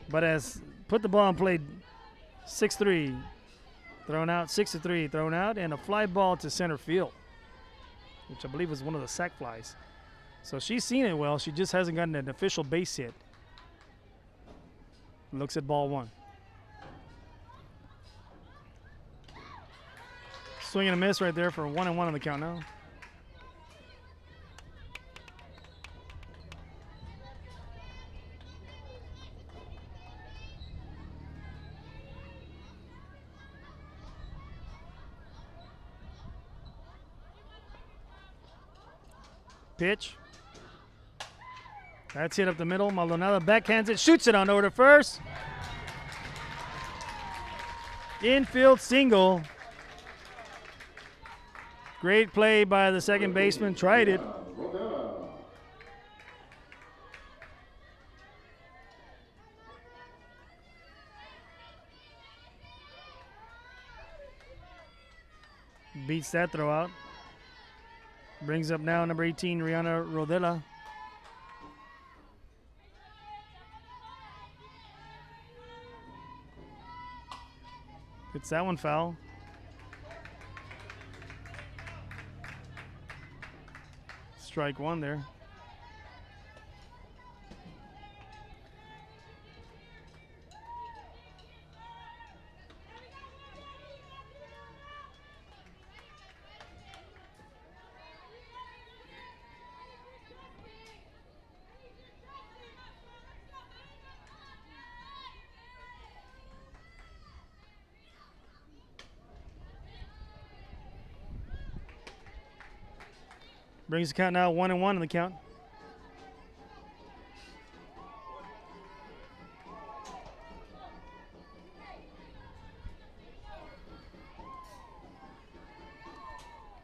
but has put the ball on play. 6-3. Thrown out. 6-3. Thrown out. And a fly ball to center field, which I believe was one of the sac flies. So she's seen it well. She just hasn't gotten an official base hit. Looks at ball 1. Swing and a miss right there for 1-1 on the count now. Pitch. That's hit up the middle. Maldonado backhands it, shoots it on over to first. Infield single. Great play by the second baseman. Tried it. Beats that throw out. Brings up now number 18, Rihanna Rodela. Gets that one foul. Strike 1 there. Brings the count now 1-1 in the count.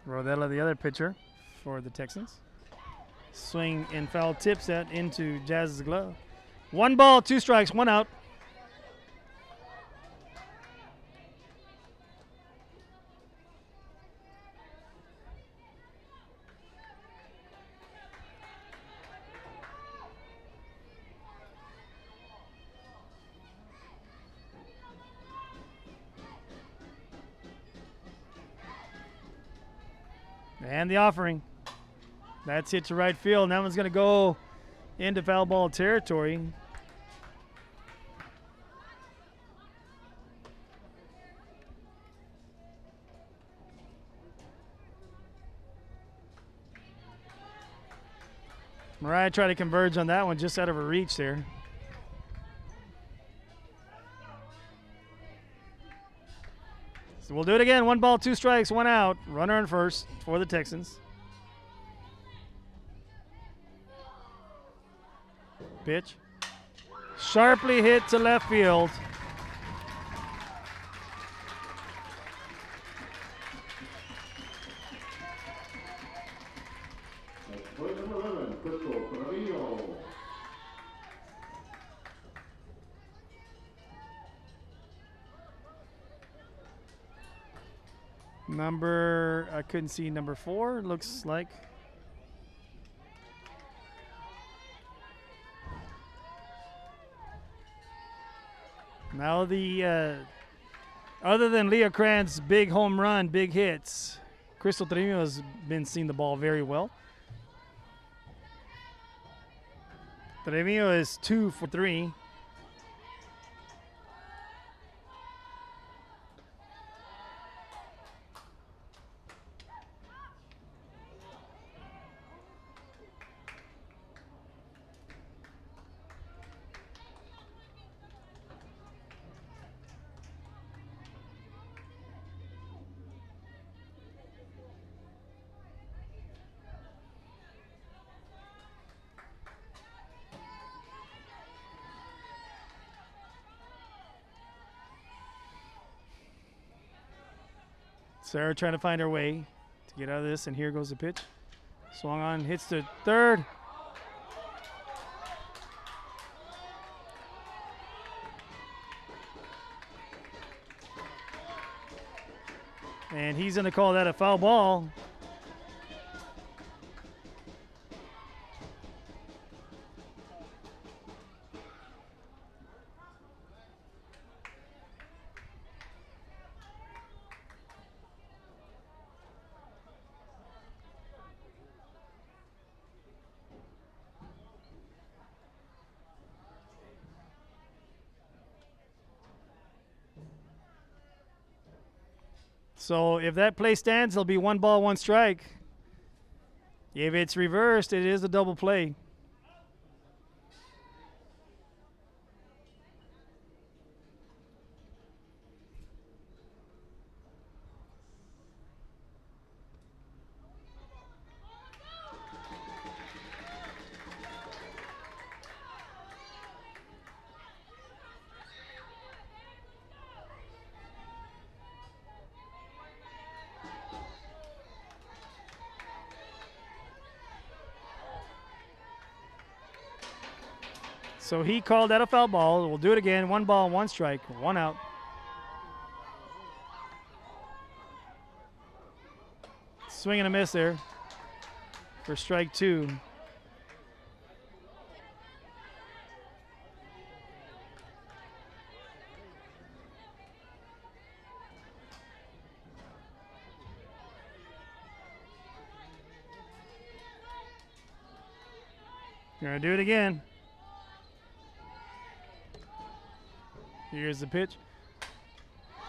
Rodela, the other pitcher for the Texans. Swing and foul tips that into Jazz's glove. 1 ball, 2 strikes, 1 out. And the offering. That's hit to right field. That one's going to go into foul ball territory. Mariah tried to converge on that one, just out of her reach there. So we'll do it again. 1 ball, 2 strikes, 1 out. Runner on first for the Texans. Pitch. Sharply hit to left field. Play number 11, Crystal Trevino. Number, I couldn't see number 4, looks like. Now the, other than Leah Cran's big home run, big hits, Crystal Trevino has been seeing the ball very well. Trevino is 2 for 3. Sarah trying to find her way to get out of this, and here goes the pitch. Swung on, hits to third. And he's going to call that a foul ball. So if that play stands, it'll be 1 ball, 1 strike. If it's reversed, it is a double play. So he called that a foul ball. We'll do it again. 1 ball, 1 strike, 1 out. Swing and a miss there for strike 2. Gonna do it again. Here's the pitch.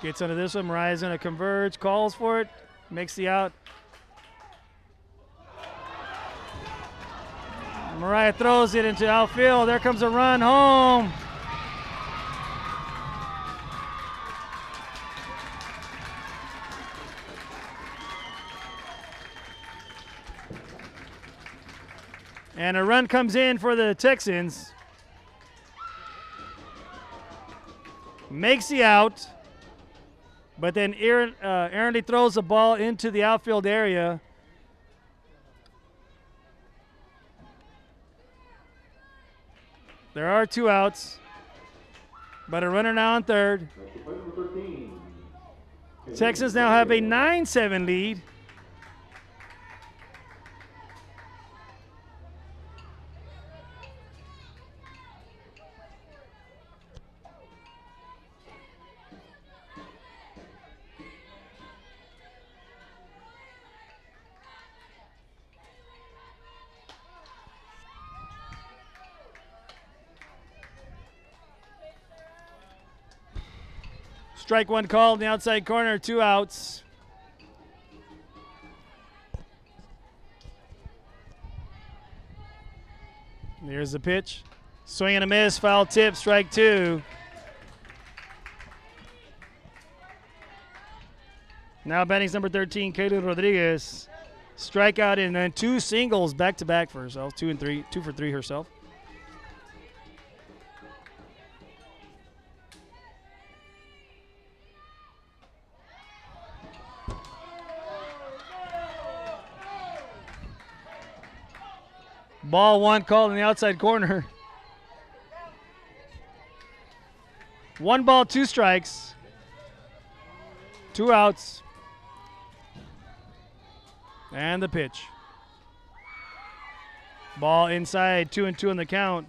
Gets under this one. Mariah's gonna converge, calls for it, makes the out. Mariah throws it into outfield. There comes a run home. And a run comes in for the Texans. Makes the out. But then errantly throws the ball into the outfield area. There are 2 outs. But a runner now on third. Texans now have a 9-7 lead. Strike 1 called in the outside corner, 2 outs. There's the pitch. Swing and a miss, foul tip, strike 2. Now batting's number 13, Kaylin Rodriguez. Strikeout and then 2 singles back-to-back for herself, 2 and 3, 2 for 3 herself. Ball 1 called in the outside corner. 1 ball, 2 strikes. 2 outs. And the pitch. Ball inside, 2-2 on the count.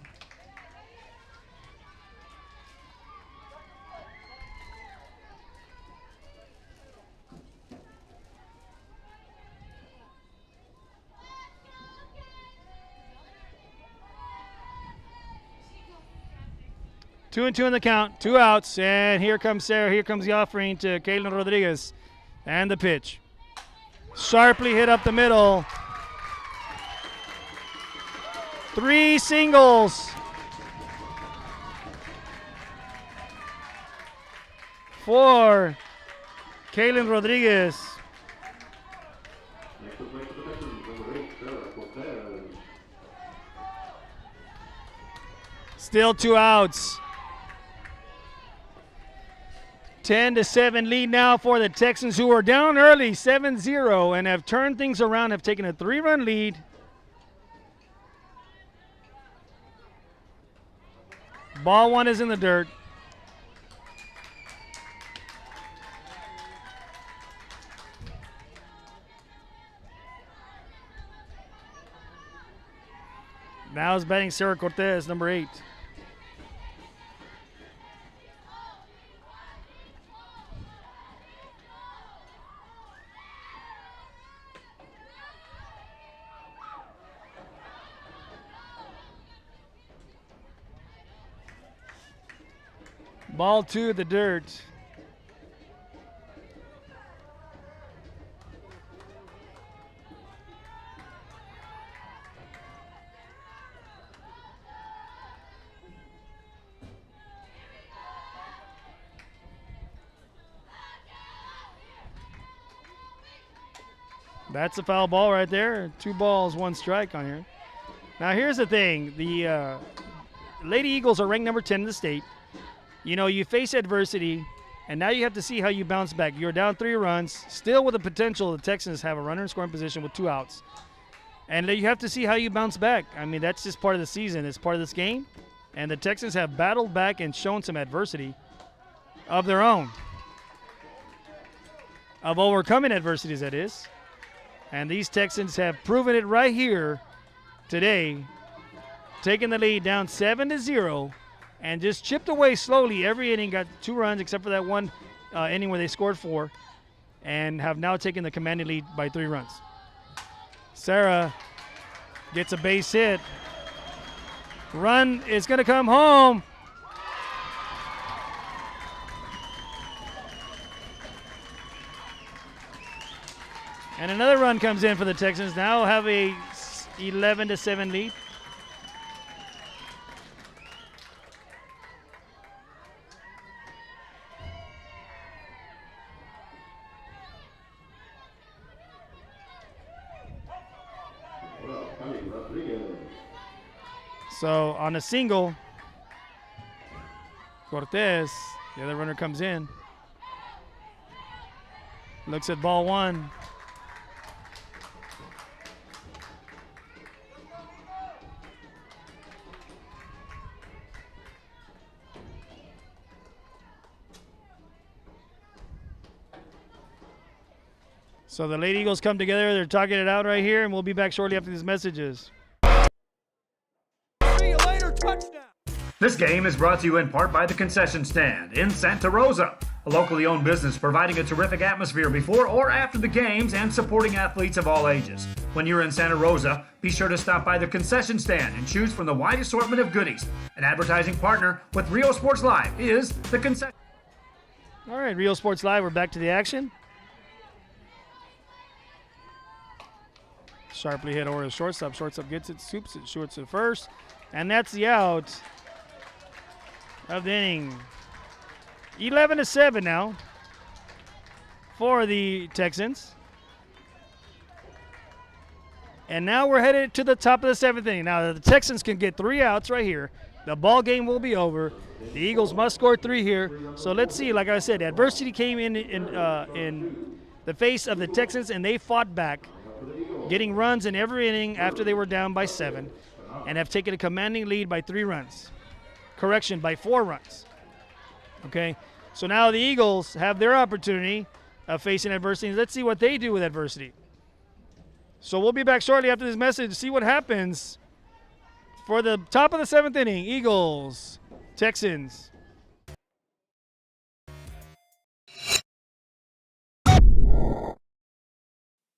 Two and 2 on the count, 2 outs, and here comes Sarah. Here comes the offering to Kaylin Rodriguez. And the pitch. Sharply hit up the middle. 3 singles. For Kaylin Rodriguez. Still 2 outs. 10-7 lead now for the Texans, who are down early 7-0 and have turned things around, have taken a 3-run lead. Ball 1 is in the dirt. Now is batting Sarah Cortez, number 8. Ball 2, the dirt. That's a foul ball right there. 2 balls, 1 strike on here. Now here's the thing. The Lady Eagles are ranked number 10 in the state. You know, you face adversity, and now you have to see how you bounce back. You're down 3 runs, still with the potential the Texans have a runner in scoring position with 2 outs. And you have to see how you bounce back. I mean, that's just part of the season. It's part of this game. And the Texans have battled back and shown some adversity of their own. Of overcoming adversities, that is. And these Texans have proven it right here today, taking the lead down 7-0 and just chipped away slowly. Every inning got 2 runs except for that one inning where they scored 4, and have now taken the commanding lead by 3 runs. Sarah gets a base hit. Run is going to come home. And another run comes in for the Texans. Now have a 11-7 lead. So on a single, Cortez, the other runner comes in. Looks at ball 1. So the Lady Eagles come together. They're talking it out right here, and we'll be back shortly after these messages. See you later, touchdown. This game is brought to you in part by the Concession Stand in Santa Rosa, a locally owned business providing a terrific atmosphere before or after the games and supporting athletes of all ages. When you're in Santa Rosa, be sure to stop by the Concession Stand and choose from the wide assortment of goodies. An advertising partner with Rio Sports Live is the Concession. All right, Rio Sports Live, we're back to the action. Sharply hit over the shortstop. Shortstop gets it, swoops it, shorts it first. And that's the out of the inning. 11-7 now for the Texans. And now we're headed to the top of the 7th inning. Now the Texans can get 3 outs right here. The ball game will be over. The Eagles must score 3 here. So let's see. Like I said, adversity came in the face of the Texans, and they fought back, getting runs in every inning after they were down by 7, and have taken a commanding lead by 3 runs. Correction, by 4 runs. Okay, so now the Eagles have their opportunity of facing adversity. Let's see what they do with adversity. So we'll be back shortly after this message to see what happens for the top of the 7th inning. Eagles, Texans.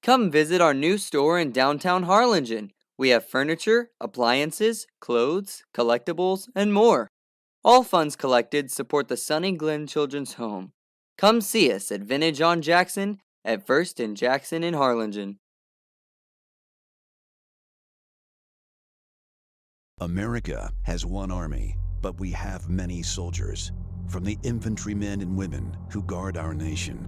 Come visit our new store in downtown Harlingen. We have furniture, appliances, clothes, collectibles, and more. All funds collected support the Sunny Glen Children's Home. Come see us at Vintage on Jackson at First and Jackson in Harlingen. America has one army, but we have many soldiers. From the infantrymen and women who guard our nation,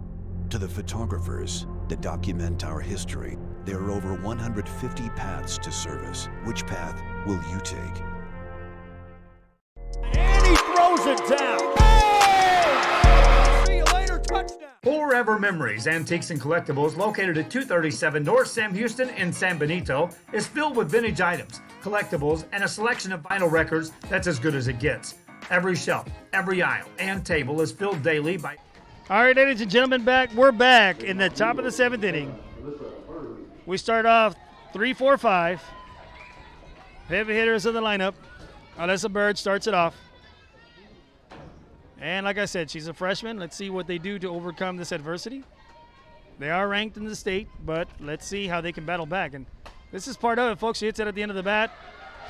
to the photographers that document our history, there are over 150 paths to service. Which path will you take? And he throws it down. Hey! See you later, touchdown. Forever Memories Antiques and Collectibles, located at 237 North Sam Houston in San Benito, is filled with vintage items, collectibles, and a selection of vinyl records that's as good as it gets. Every shelf, every aisle, and table is filled daily by... All right, ladies and gentlemen, we're back in the top of the 7th inning. We start off 3-4-5. Heavy hitters in the lineup. Alyssa Bird starts it off. And like I said, she's a freshman. Let's see what they do to overcome this adversity. They are ranked in the state, but let's see how they can battle back. And this is part of it, folks. She hits it at the end of the bat.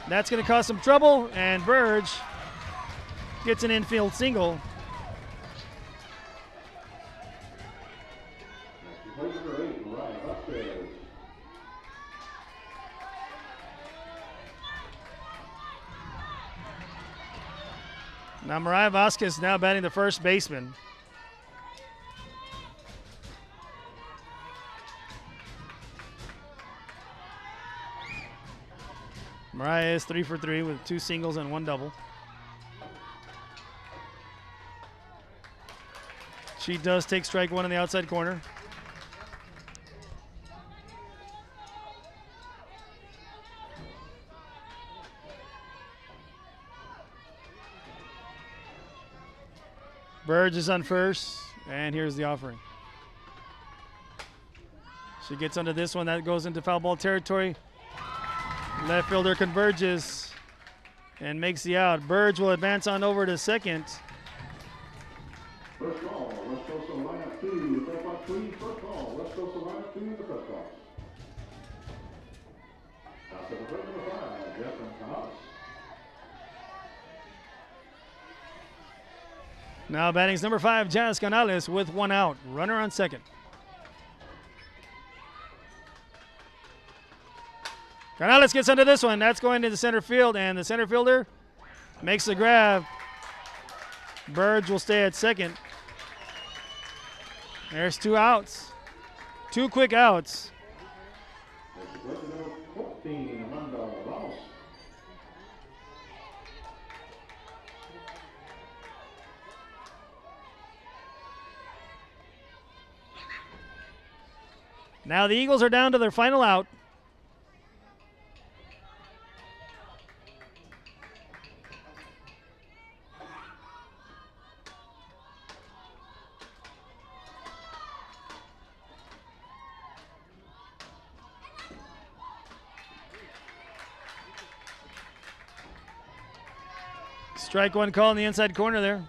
That's going to cause some trouble, and Burge gets an infield single. Now Mariah Vasquez now batting the first baseman. Mariah is 3 for 3 with 2 singles and 1 double. She does take strike 1 in the outside corner. Burge is on first, and here's the offering. She gets under this one. That goes into foul ball territory. Left fielder converges and makes the out. Burge will advance on over to second. First call, West Coast of lineup 2, the press box, please. First call, West Coast of lineup 2, the press box. Now, to the plate number 5, Jeff and Canales. Now batting is number 5, Jazz Canales with 1 out. Runner on second. Canales gets under this one. That's going to the center field, and the center fielder makes the grab. Burge will stay at second. There's 2 outs. 2 quick outs. Now the Eagles are down to their final out. Strike 1 call in the inside corner there.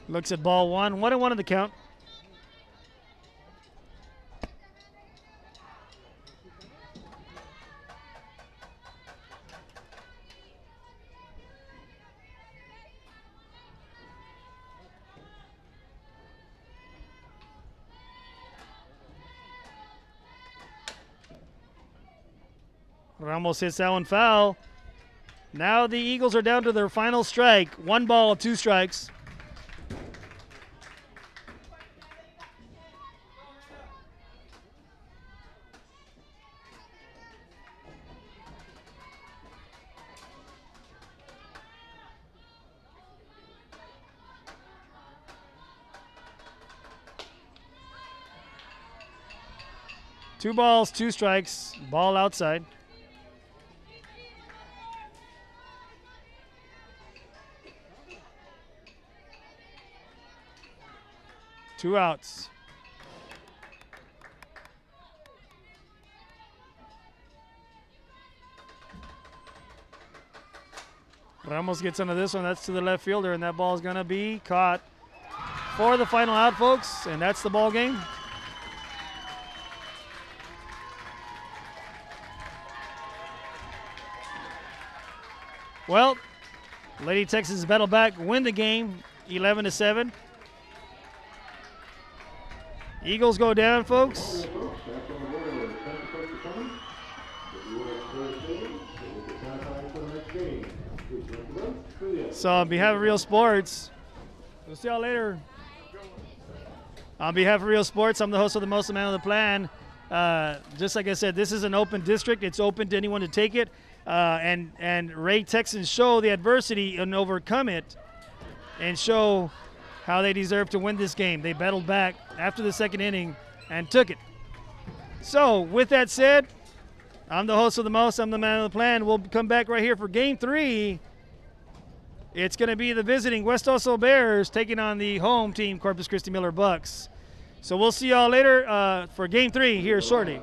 Looks at ball 1. 1-1 in the count. Ramos hits that one foul. Now the Eagles are down to their final strike. 1 ball, 2 strikes. Two balls, 2 strikes. Ball outside. Two outs. Ramos gets into this one. That's to the left fielder, and that ball is going to be caught for the final out, folks, and that's the ball game. Well, Lady Texans battle back, win the game 11-7. Eagles go down, folks. So on behalf of Real Sports, we'll see y'all later. On behalf of Real Sports, I'm the host of the Most, the Man of the Plan. Just like I said, this is an open district. It's open to anyone to take it. And Ray Texans show the adversity and overcome it and show how they deserve to win this game. They battled back after the second inning and took it. So with that said, I'm the host of the Most, I'm the Man of the Plan. We'll come back right here for Game 3. It's going to be the visiting West Oso Bears taking on the home team, Corpus Christi Miller Bucks. So we'll see y'all later for Game 3 here shortly.